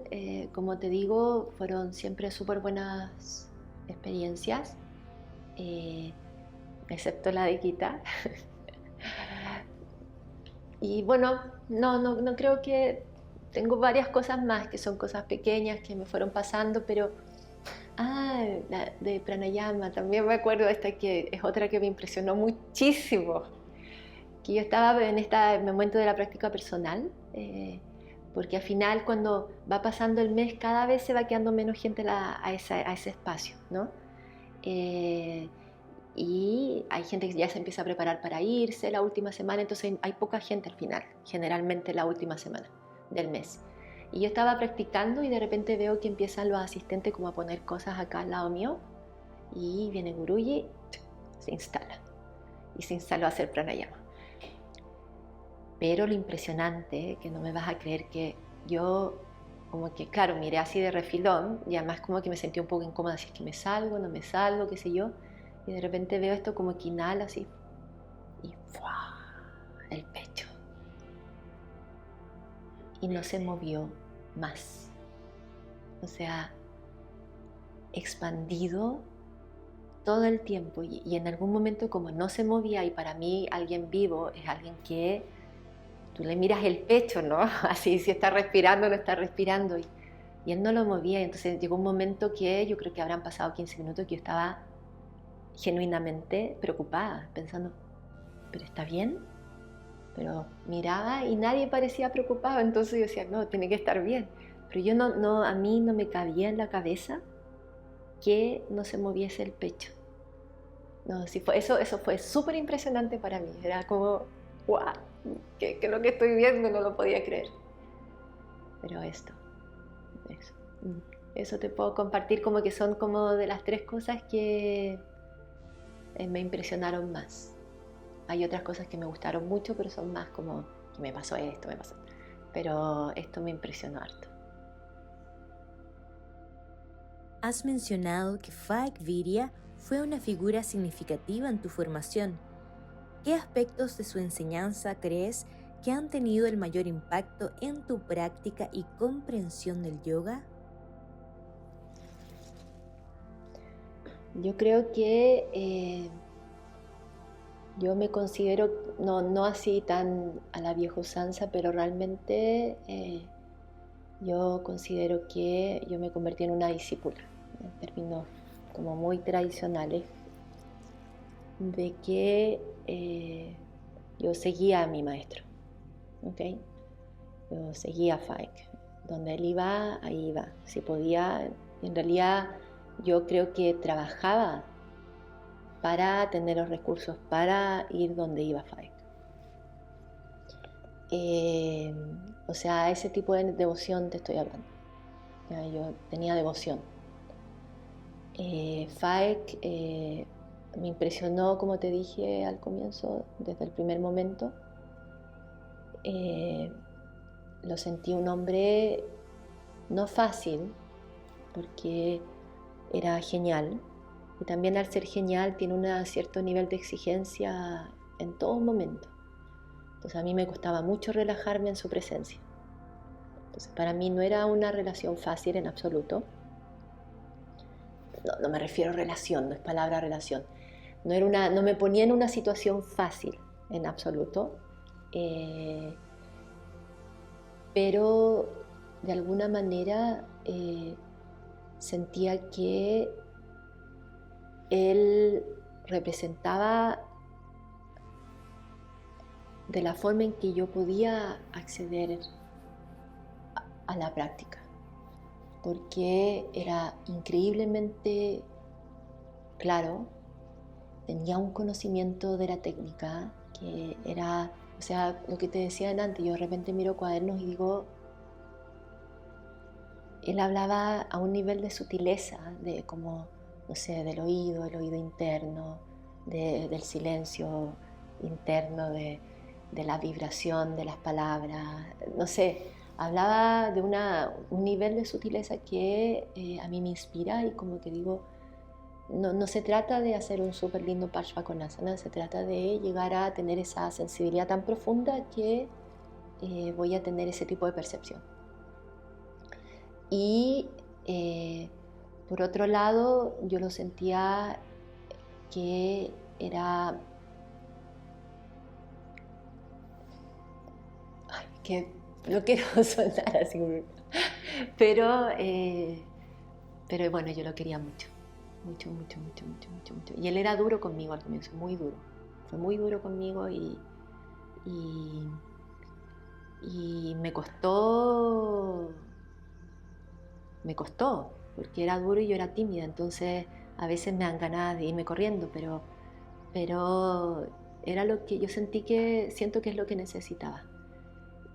S2: como te digo, fueron siempre súper buenas experiencias, excepto la de Gita. Y bueno, no creo que... Tengo varias cosas más que son cosas pequeñas que me fueron pasando, pero... la de pranayama, también me acuerdo esta que es otra que me impresionó muchísimo. Que yo estaba en este momento de la práctica personal, porque al final cuando va pasando el mes cada vez se va quedando menos gente a ese espacio, ¿no? Y hay gente que ya se empieza a preparar para irse la última semana, entonces hay poca gente al final, generalmente la última semana del mes. Y yo estaba practicando y de repente veo que empiezan los asistentes como a poner cosas acá al lado mío y viene Guruji, se instala y se instaló a hacer pranayama. Pero lo impresionante, que no me vas a creer, que yo como que, claro, miré así de refilón y además como que me sentí un poco incómoda, si es que me salgo, no me salgo, qué sé yo, y de repente veo esto como que inhala así y ¡fua! El pecho. Y no se movió más. O sea, expandido todo el tiempo y en algún momento como no se movía, y para mí alguien vivo es alguien que tú le miras el pecho, ¿no? Así si está respirando o no está respirando, y él no lo movía. Y entonces llegó un momento que yo creo que habrán pasado 15 minutos que yo estaba genuinamente preocupada, pensando, ¿pero está bien? Pero miraba y nadie parecía preocupado, entonces yo decía, no, tiene que estar bien. Pero yo no, a mí no me cabía en la cabeza que no se moviese el pecho. No, sí fue, eso fue súper impresionante para mí. Era como, ¡guau! Que lo que estoy viendo no lo podía creer. Pero eso. Eso te puedo compartir, como que son como de las 3 cosas que me impresionaron más. Hay otras cosas que me gustaron mucho, pero son más como que me pasó esto, me pasó. Pero esto me impresionó harto.
S1: Has mencionado que Faik Viria fue una figura significativa en tu formación. ¿Qué aspectos de su enseñanza crees que han tenido el mayor impacto en tu práctica y comprensión del yoga?
S2: Yo creo que yo me considero, no así tan a la vieja usanza, pero realmente yo considero que yo me convertí en una discípula, en términos como muy tradicionales, de que yo seguía a mi maestro, ¿ok? Yo seguía a Faik. Donde él iba, ahí iba. Si podía, en realidad yo creo que trabajaba para tener los recursos para ir donde iba Faik. O sea, ese tipo de devoción te estoy hablando. Ya, yo tenía devoción. Faik me impresionó, como te dije al comienzo, desde el primer momento. Lo sentí un hombre no fácil, porque era genial, y también al ser genial tiene un cierto nivel de exigencia en todo momento. Entonces a mí me costaba mucho relajarme en su presencia. Entonces para mí no era una relación fácil en absoluto. No me refiero a relación, no es palabra relación. No me ponía en una situación fácil en absoluto, pero de alguna manera sentía que él representaba de la forma en que yo podía acceder a la práctica, porque era increíblemente claro, tenía un conocimiento de la técnica que era, o sea, lo que te decía antes, yo de repente miro cuadernos y digo, él hablaba a un nivel de sutileza, de como, no sé, del oído, el oído interno, del silencio interno, de la vibración de las palabras, no sé, hablaba de un nivel de sutileza que a mí me inspira, y como que digo, no se trata de hacer un súper lindo Parshvakonasana, se trata de llegar a tener esa sensibilidad tan profunda que voy a tener ese tipo de percepción. Y por otro lado, yo lo sentía que era... Ay, que no quiero sonar así, pero bueno, yo lo quería mucho. Mucho. Y él era duro conmigo al comienzo, muy duro. Fue muy duro conmigo y me costó, porque era duro y yo era tímida, entonces a veces me dan ganas de irme corriendo, pero era lo que yo siento que es lo que necesitaba.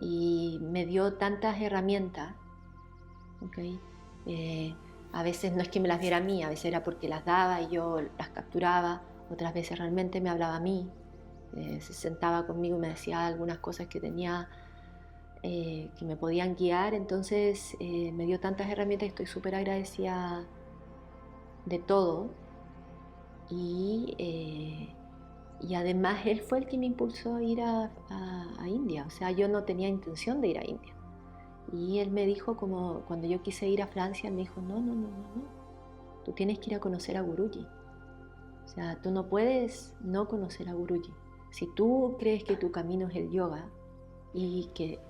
S2: Y me dio tantas herramientas, ¿okay? A veces no es que me las diera a mí, a veces era porque las daba y yo las capturaba, otras veces realmente me hablaba a mí. se sentaba conmigo y me decía algunas cosas que tenía, que me podían guiar. Entonces me dio tantas herramientas y estoy súper agradecida de todo. Y además él fue el que me impulsó a ir a India. O sea, yo no tenía intención de ir a India. Y él me dijo, como cuando yo quise ir a Francia, él me dijo, no, no, no, no, no. Tú tienes que ir a conocer a Guruji. O sea, tú no puedes no conocer a Guruji. Si tú crees que tu camino es el yoga y que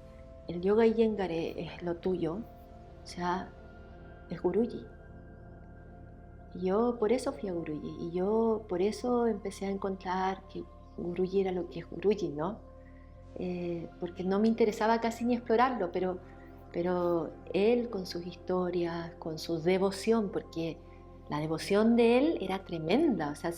S2: el yoga Iyengar es lo tuyo, o sea, es Guruji. Y yo por eso fui a Guruji y yo por eso empecé a encontrar que Guruji era lo que es Guruji, ¿no? Porque no me interesaba casi ni explorarlo, pero él con sus historias, con su devoción, porque la devoción de él era tremenda, o sea,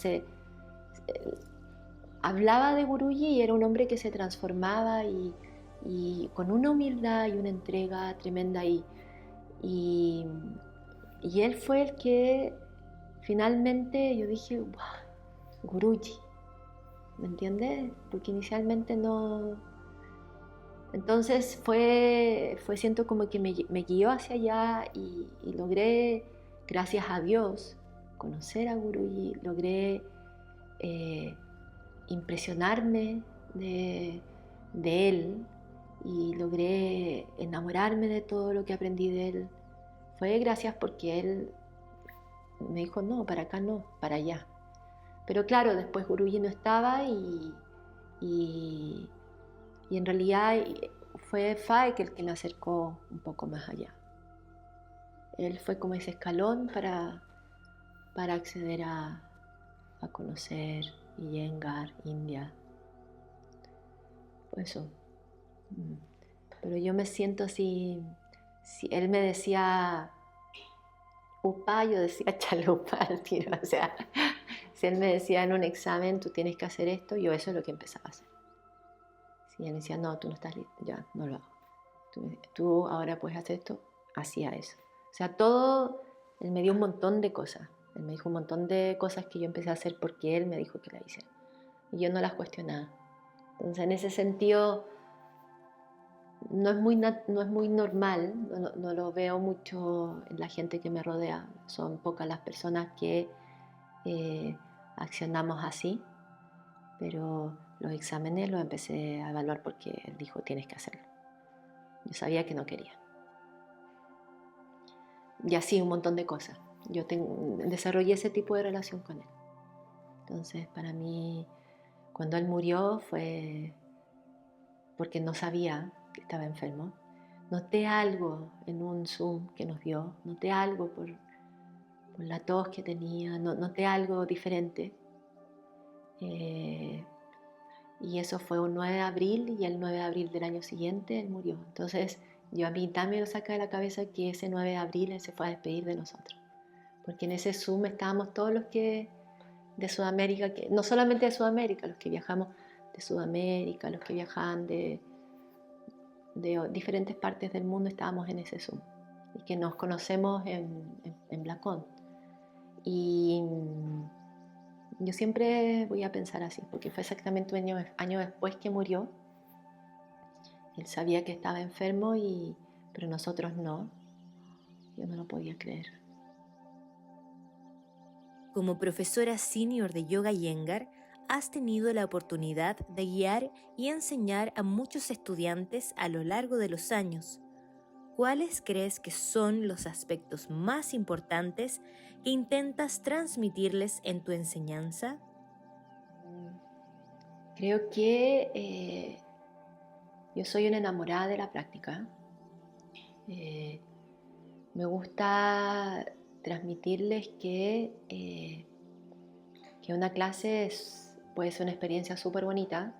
S2: hablaba de Guruji y era un hombre que se transformaba y con una humildad y una entrega tremenda y, y él fue el que finalmente yo dije, wow, Guruji, ¿me entiendes? Porque inicialmente no. Entonces siento como que me guió hacia allá y logré, gracias a Dios, conocer a Guruji, logré impresionarme de él y logré enamorarme de todo lo que aprendí de él. Fue gracias porque él me dijo, no, para acá no, para allá. Pero claro, después Guruji no estaba y en realidad fue Faek el que me acercó un poco más allá. Él fue como ese escalón para acceder a conocer Iyengar, India. Eso. Pero yo me siento así, si él me decía Upa, yo decía chalupa al tiro. O sea, si él me decía en un examen, tú tienes que hacer esto, yo eso es lo que empezaba a hacer. Si él me decía, no, tú no estás listo, ya, no lo hago. Tú ahora puedes hacer esto, hacía eso. O sea, todo, él me dio un montón de cosas. Él me dijo un montón de cosas que yo empecé a hacer porque él me dijo que la hiciera. Y yo no las cuestionaba. Entonces, en ese sentido, no es muy normal, no lo veo mucho en la gente que me rodea. Son pocas las personas que accionamos así, pero los exámenes los empecé a evaluar porque él dijo, tienes que hacerlo. Yo sabía que no quería. Y así un montón de cosas. Yo desarrollé ese tipo de relación con él. Entonces, para mí, cuando él murió fue porque no sabía que estaba enfermo. Noté algo en un Zoom que nos dio, noté algo por la tos que tenía, noté algo diferente. Y eso fue un 9 de abril y el 9 de abril del año siguiente él murió. Entonces yo a mí también me lo saca de la cabeza que ese 9 de abril él se fue a despedir de nosotros. Porque en ese Zoom estábamos todos los que de Sudamérica, no solamente de Sudamérica, los que viajamos de Sudamérica, los que viajaban de diferentes partes del mundo, estábamos en ese Zoom. Y que nos conocemos en Blacón. Y yo siempre voy a pensar así, porque fue exactamente un año después que murió. Él sabía que estaba enfermo, pero nosotros no. Yo no lo podía creer.
S1: Como profesora senior de Yoga Iyengar, has tenido la oportunidad de guiar y enseñar a muchos estudiantes a lo largo de los años. ¿Cuáles crees que son los aspectos más importantes que intentas transmitirles en tu enseñanza?
S2: Creo que yo soy una enamorada de la práctica. Me gusta transmitirles que una clase puede ser una experiencia súper bonita,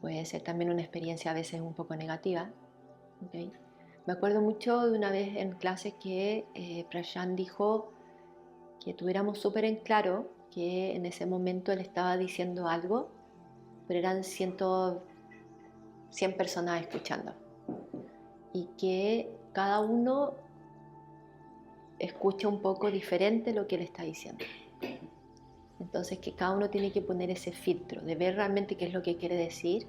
S2: puede ser también una experiencia a veces un poco negativa. ¿Okay? Me acuerdo mucho de una vez en clase que Prashant dijo que tuviéramos súper en claro que en ese momento él estaba diciendo algo, pero eran 100 personas escuchando y que cada uno escucha un poco diferente lo que él está diciendo. Entonces que cada uno tiene que poner ese filtro de ver realmente qué es lo que quiere decir,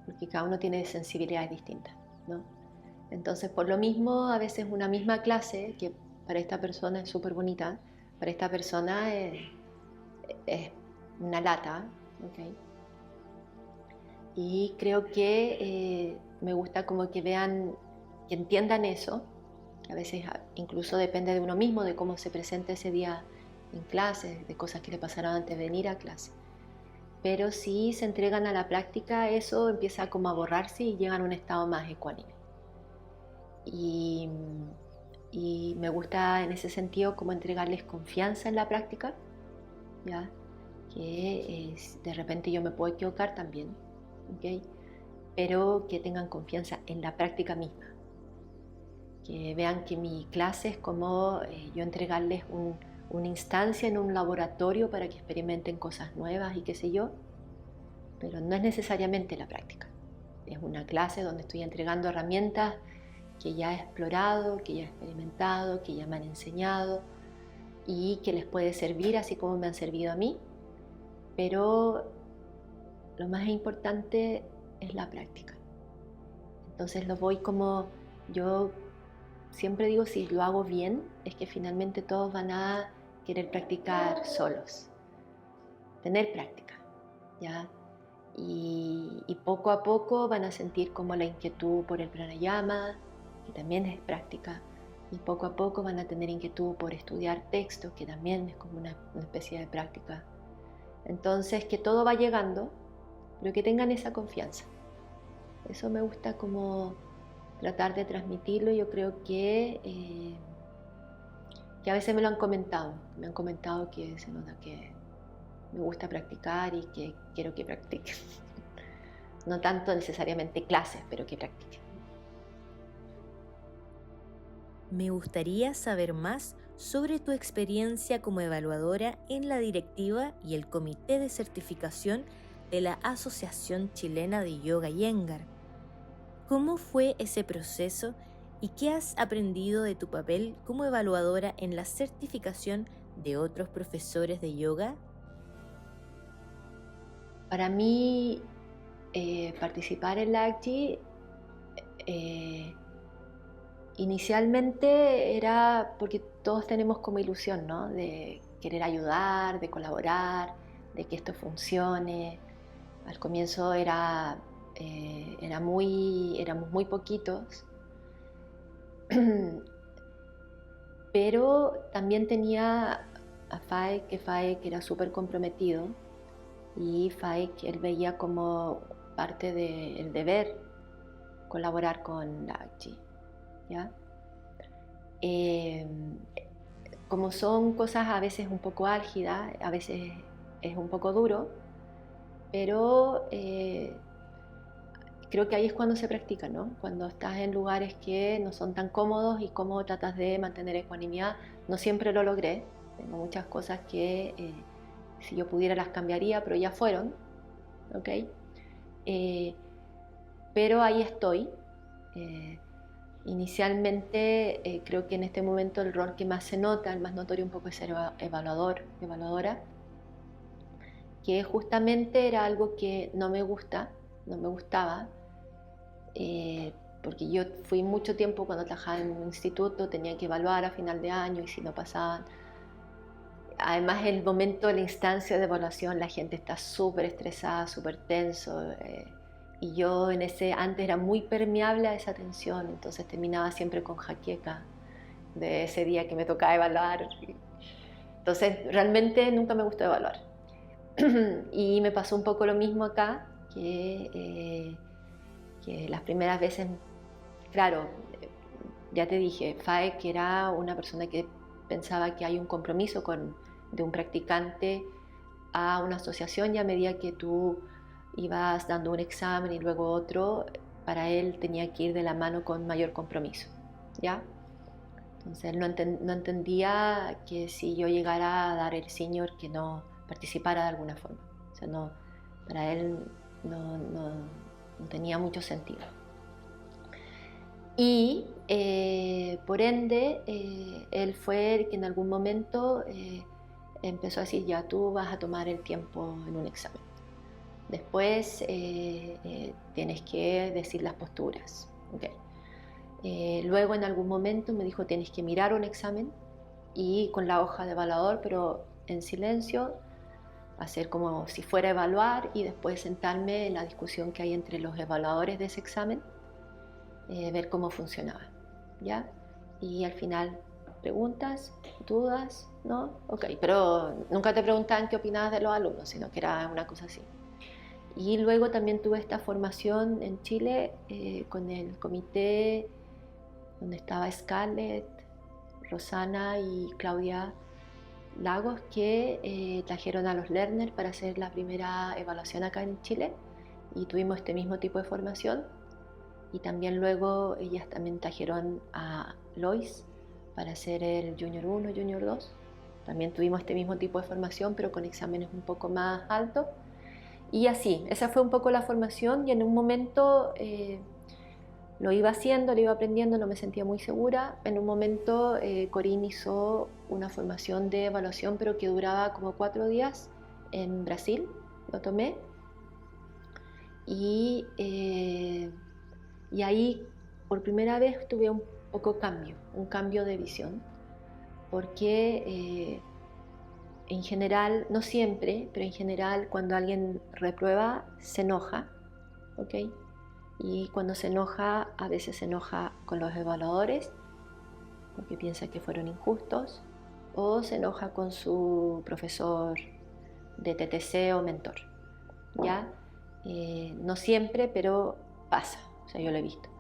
S2: porque cada uno tiene sensibilidades distintas, ¿no? Entonces por lo mismo a veces una misma clase que para esta persona es súper bonita, para esta persona es una lata, ¿ok? Y creo que me gusta como que vean, que entiendan eso, que a veces incluso depende de uno mismo, de cómo se presenta ese día en clase, de cosas que le pasaron antes de venir a clase. Pero si se entregan a la práctica, eso empieza como a borrarse y llegan a un estado más ecuánime. Y, y me gusta en ese sentido como entregarles confianza en la práctica, ¿ya? Que de repente yo me puedo equivocar también, ¿ok? Pero que tengan confianza en la práctica misma, que vean que mi clase es como yo entregarles una instancia en un laboratorio para que experimenten cosas nuevas y qué sé yo, pero no es necesariamente la práctica. Es una clase donde estoy entregando herramientas que ya he explorado, que ya he experimentado, que ya me han enseñado y que les puede servir así como me han servido a mí, pero lo más importante es la práctica. Entonces lo voy como, yo siempre digo, si lo hago bien, es que finalmente todos van a querer practicar solos, tener práctica, ¿ya? Y poco a poco van a sentir como la inquietud por el pranayama, que también es práctica, y poco a poco van a tener inquietud por estudiar textos, que también es como una especie de práctica. Entonces, que todo va llegando, pero que tengan esa confianza. Eso me gusta como tratar de transmitirlo. Yo creo que a veces me lo han comentado. Me han comentado que se nota que me gusta practicar y que quiero que practique. No tanto necesariamente clases, pero que practique.
S1: Me gustaría saber más sobre tu experiencia como evaluadora en la directiva y el comité de certificación de la Asociación Chilena de Yoga Iyengar. ¿Cómo fue ese proceso y qué has aprendido de tu papel como evaluadora en la certificación de otros profesores de yoga?
S2: Para mí, participar en la ACTI inicialmente era porque todos tenemos como ilusión, ¿no? De querer ayudar, de colaborar, de que esto funcione. Al comienzo éramos muy poquitos, pero también tenía a Faik, que era súper comprometido, y Faik él veía como parte del deber colaborar con la ACTI, ¿ya? Como son cosas a veces un poco álgidas, a veces es un poco duro, pero creo que ahí es cuando se practica, ¿no? Cuando estás en lugares que no son tan cómodos y cómo tratas de mantener ecuanimidad. No siempre lo logré, tengo muchas cosas que si yo pudiera las cambiaría, pero ya fueron, ¿ok? Pero ahí estoy. Inicialmente creo que en este momento el rol que más se nota, el más notorio un poco es ser evaluadora, que justamente era algo que no me gustaba, porque yo fui mucho tiempo cuando trabajaba en un instituto, tenía que evaluar a final de año y si no pasaban. Además, el momento, la instancia de evaluación, la gente está súper estresada, súper tenso. Y yo antes era muy permeable a esa tensión, entonces terminaba siempre con jaqueca de ese día que me tocaba evaluar. Entonces, realmente nunca me gustó evaluar. Y me pasó un poco lo mismo acá, que las primeras veces, claro, ya te dije, Faek era una persona que pensaba que hay un compromiso de un practicante a una asociación, y a medida que tú ibas dando un examen y luego otro, para él tenía que ir de la mano con mayor compromiso, ¿ya? Entonces él no entendía que si yo llegara a dar el senior que no participara de alguna forma. O sea, no, para él no tenía mucho sentido. Y por ende, él fue el que en algún momento empezó a decir, ya tú vas a tomar el tiempo en un examen. Después tienes que decir las posturas. Okay. Luego en algún momento me dijo, tienes que mirar un examen y con la hoja de evaluador, pero en silencio, hacer como si fuera a evaluar y después sentarme en la discusión que hay entre los evaluadores de ese examen, ver cómo funcionaba, ¿ya? Y al final, preguntas, dudas, ¿no? Ok, pero nunca te preguntaban qué opinabas de los alumnos, sino que era una cosa así. Y luego también tuve esta formación en Chile con el comité donde estaba Scarlett, Rosana y Claudia Lagos, que trajeron a los learners para hacer la primera evaluación acá en Chile y tuvimos este mismo tipo de formación. Y también luego ellas también trajeron a Lois para hacer el Junior 1, Junior 2. También tuvimos este mismo tipo de formación, pero con exámenes un poco más altos. Y así, esa fue un poco la formación y en un momento lo iba haciendo, lo iba aprendiendo, no me sentía muy segura. En un momento Corinne hizo una formación de evaluación, pero que duraba como 4 días en Brasil, lo tomé. Y ahí por primera vez tuve un poco un cambio de visión, porque en general, no siempre, pero en general cuando alguien reprueba se enoja, ¿ok? Y cuando se enoja, a veces se enoja con los evaluadores porque piensa que fueron injustos, o se enoja con su profesor de TTC o mentor, ¿ya? No siempre, pero pasa, o sea, yo lo he visto.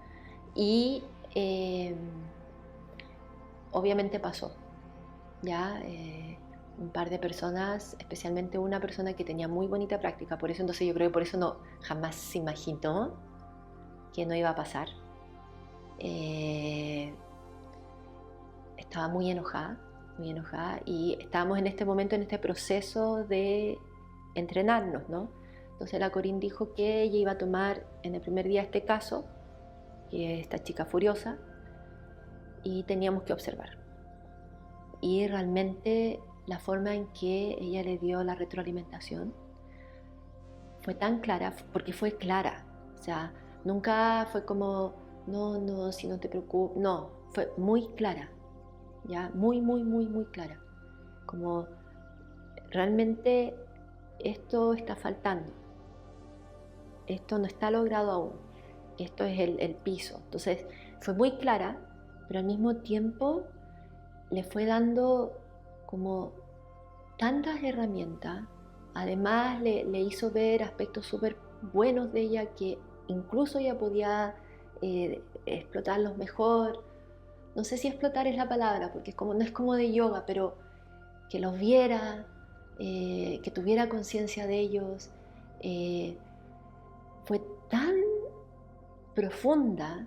S2: Y obviamente pasó, ¿ya? Un par de personas, especialmente una persona que tenía muy bonita práctica, por eso entonces yo creo que por eso no, jamás se imaginó que no iba a pasar. Estaba muy enojada y estábamos en este momento en este proceso de entrenarnos, ¿no? Entonces la Corinne dijo que ella iba a tomar en el primer día este caso, que es esta chica furiosa, y teníamos que observar. Y realmente la forma en que ella le dio la retroalimentación fue tan clara, porque fue clara, o sea, nunca fue como, no, si no te preocupes, no, fue muy clara, ya, muy clara, como realmente esto está faltando, esto no está logrado aún, esto es el piso. Entonces fue muy clara, pero al mismo tiempo le fue dando como tantas herramientas, además le hizo ver aspectos súper buenos de ella que incluso ella podía explotarlos mejor. No sé si explotar es la palabra, porque no es como de yoga, pero que los viera, que tuviera conciencia de ellos. eh, Fue tan profunda,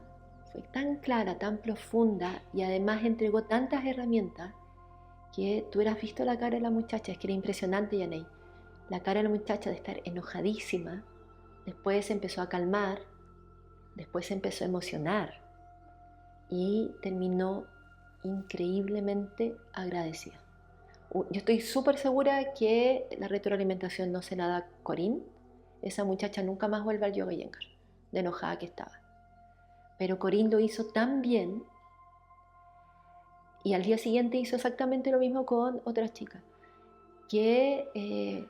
S2: fue tan clara, tan profunda y además entregó tantas herramientas que tú hubieras visto la cara de la muchacha, es que era impresionante, Yanei. La cara de la muchacha de estar enojadísima, después se empezó a calmar, después se empezó a emocionar y terminó increíblemente agradecida. Yo estoy súper segura que la retroalimentación no se la da Corinne. Esa muchacha nunca más vuelve al yoga Iyengar, de enojada que estaba. Pero Corinne lo hizo tan bien y al día siguiente hizo exactamente lo mismo con otras chicas, que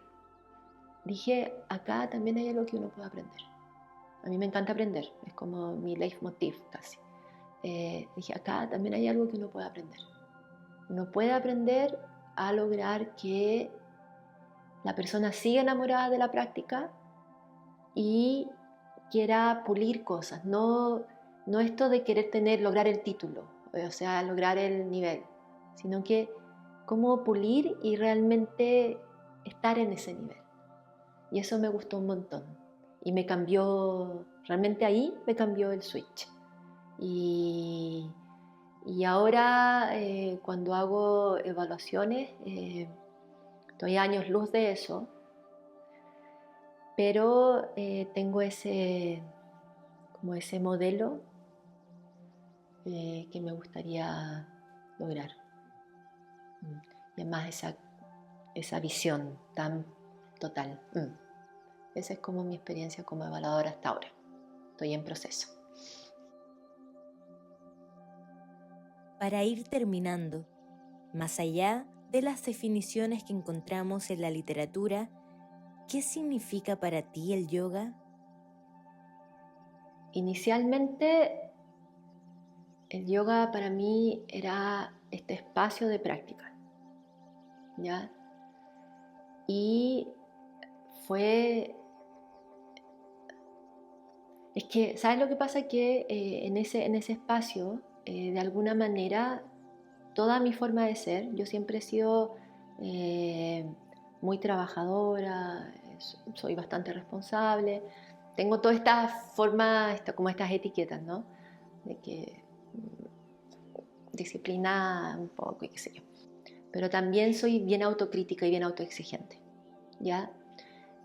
S2: dije, acá también hay algo que uno puede aprender. A mí me encanta aprender, es como mi leitmotiv casi. Dije, acá también hay algo que uno puede aprender. Uno puede aprender a lograr que la persona siga enamorada de la práctica y quiera pulir cosas, no esto de querer lograr el título, o sea, lograr el nivel, sino que cómo pulir y realmente estar en ese nivel. Y eso me gustó un montón. Y me cambió, realmente ahí me cambió el switch. Y ahora cuando hago evaluaciones, estoy a años luz de eso, pero tengo como ese modelo que me gustaría lograr. Y además esa visión tan total. Esa es como mi experiencia como evaluadora hasta ahora. Estoy en proceso.
S1: Para ir terminando, más allá de las definiciones que encontramos en la literatura, ¿qué significa para ti el yoga?
S2: Inicialmente, el yoga para mí era este espacio de práctica, ¿ya? Y fue... Es que, ¿sabes lo que pasa? Que en ese espacio, de alguna manera, toda mi forma de ser, yo siempre he sido muy trabajadora, soy bastante responsable, tengo todas estas formas, como estas etiquetas, ¿no? De que disciplinada un poco y qué sé yo. Pero también soy bien autocrítica y bien autoexigente, ¿ya?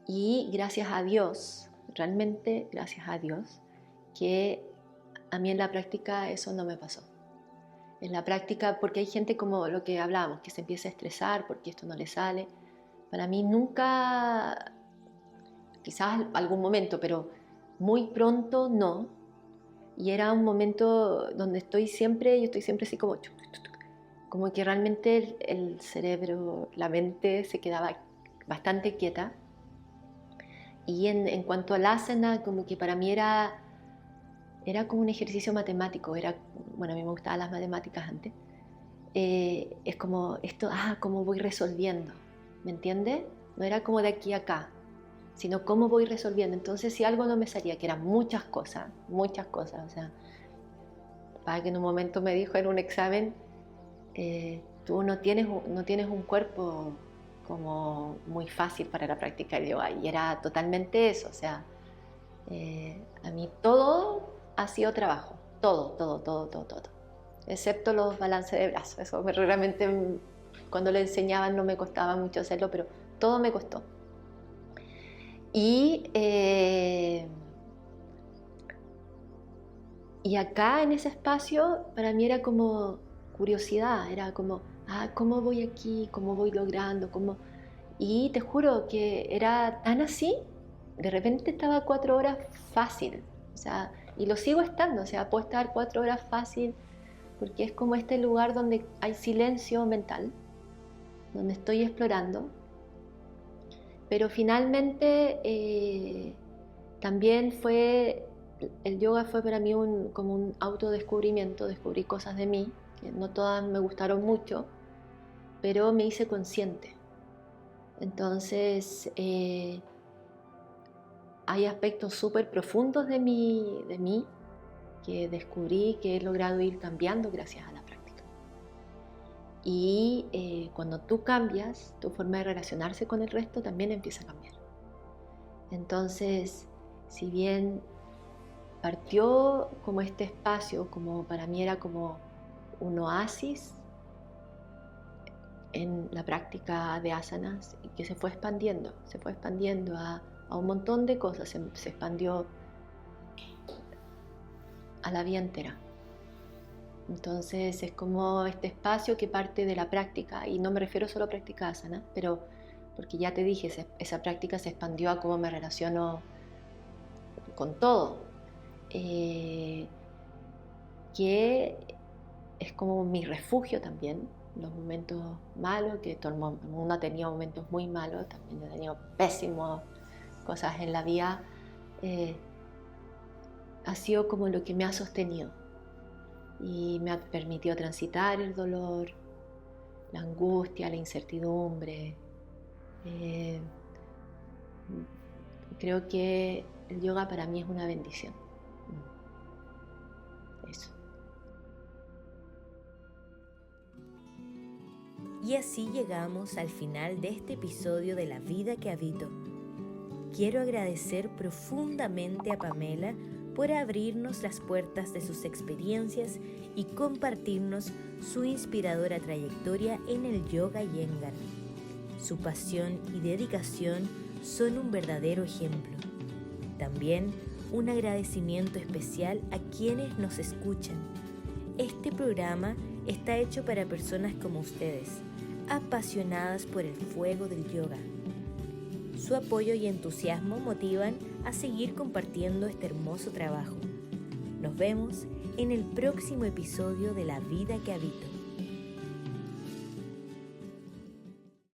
S2: Y gracias a Dios, realmente gracias a Dios, que a mí en la práctica eso no me pasó. En la práctica, porque hay gente como lo que hablábamos, que se empieza a estresar porque esto no le sale. Para mí nunca, quizás algún momento, pero muy pronto no. Y era un momento donde yo estoy siempre así como que realmente el cerebro, la mente se quedaba bastante quieta. Y en cuanto al asana, como que para mí era como un ejercicio matemático. Bueno, a mí me gustaban las matemáticas antes. Es como esto, cómo voy resolviendo, ¿me entiendes? No era como de aquí a acá, sino cómo voy resolviendo. Entonces, si algo no me salía, que eran muchas cosas, o sea, para que en un momento me dijo en un examen, tú no tienes un cuerpo como muy fácil para la práctica del yoga, y era totalmente eso, o sea, a mí todo ha sido trabajo, todo, excepto los balances de brazos. Eso realmente cuando le enseñaban no me costaba mucho hacerlo, pero todo me costó. Y acá en ese espacio para mí era como curiosidad, era como, ¿cómo voy aquí? ¿Cómo voy logrando? Y te juro que era tan así, de repente estaba 4 horas fácil, o sea, y lo sigo estando, o sea, puedo estar 4 horas fácil, porque es como este lugar donde hay silencio mental, donde estoy explorando, pero finalmente también el yoga fue para mí como un autodescubrimiento, descubrí cosas de mí, que no todas me gustaron mucho, pero me hice consciente. Entonces, hay aspectos súper profundos de mí que descubrí, que he logrado ir cambiando gracias a la práctica. Y cuando tú cambias, tu forma de relacionarse con el resto también empieza a cambiar. Entonces, si bien partió como este espacio, como para mí era como un oasis en la práctica de asanas, y que se fue expandiendo a un montón de cosas, se expandió a la vida entera. Entonces es como este espacio que parte de la práctica, y no me refiero solo a práctica asana, pero porque ya te dije, esa práctica se expandió a cómo me relaciono con todo, que es como mi refugio también. Los momentos malos, que todo el mundo ha tenido momentos muy malos, también he tenido pésimas cosas en la vida, ha sido como lo que me ha sostenido y me ha permitido transitar el dolor, la angustia, la incertidumbre. Creo que el yoga para mí es una bendición. Eso.
S1: Y así llegamos al final de este episodio de La Vida que Habito. Quiero agradecer profundamente a Pamela por abrirnos las puertas de sus experiencias y compartirnos su inspiradora trayectoria en el yoga iyengar. Su pasión y dedicación son un verdadero ejemplo. También un agradecimiento especial a quienes nos escuchan. Este programa está hecho para personas como ustedes, apasionadas por el fuego del yoga. Su apoyo y entusiasmo motivan a seguir compartiendo este hermoso trabajo. Nos vemos en el próximo episodio de La Vida que Habito.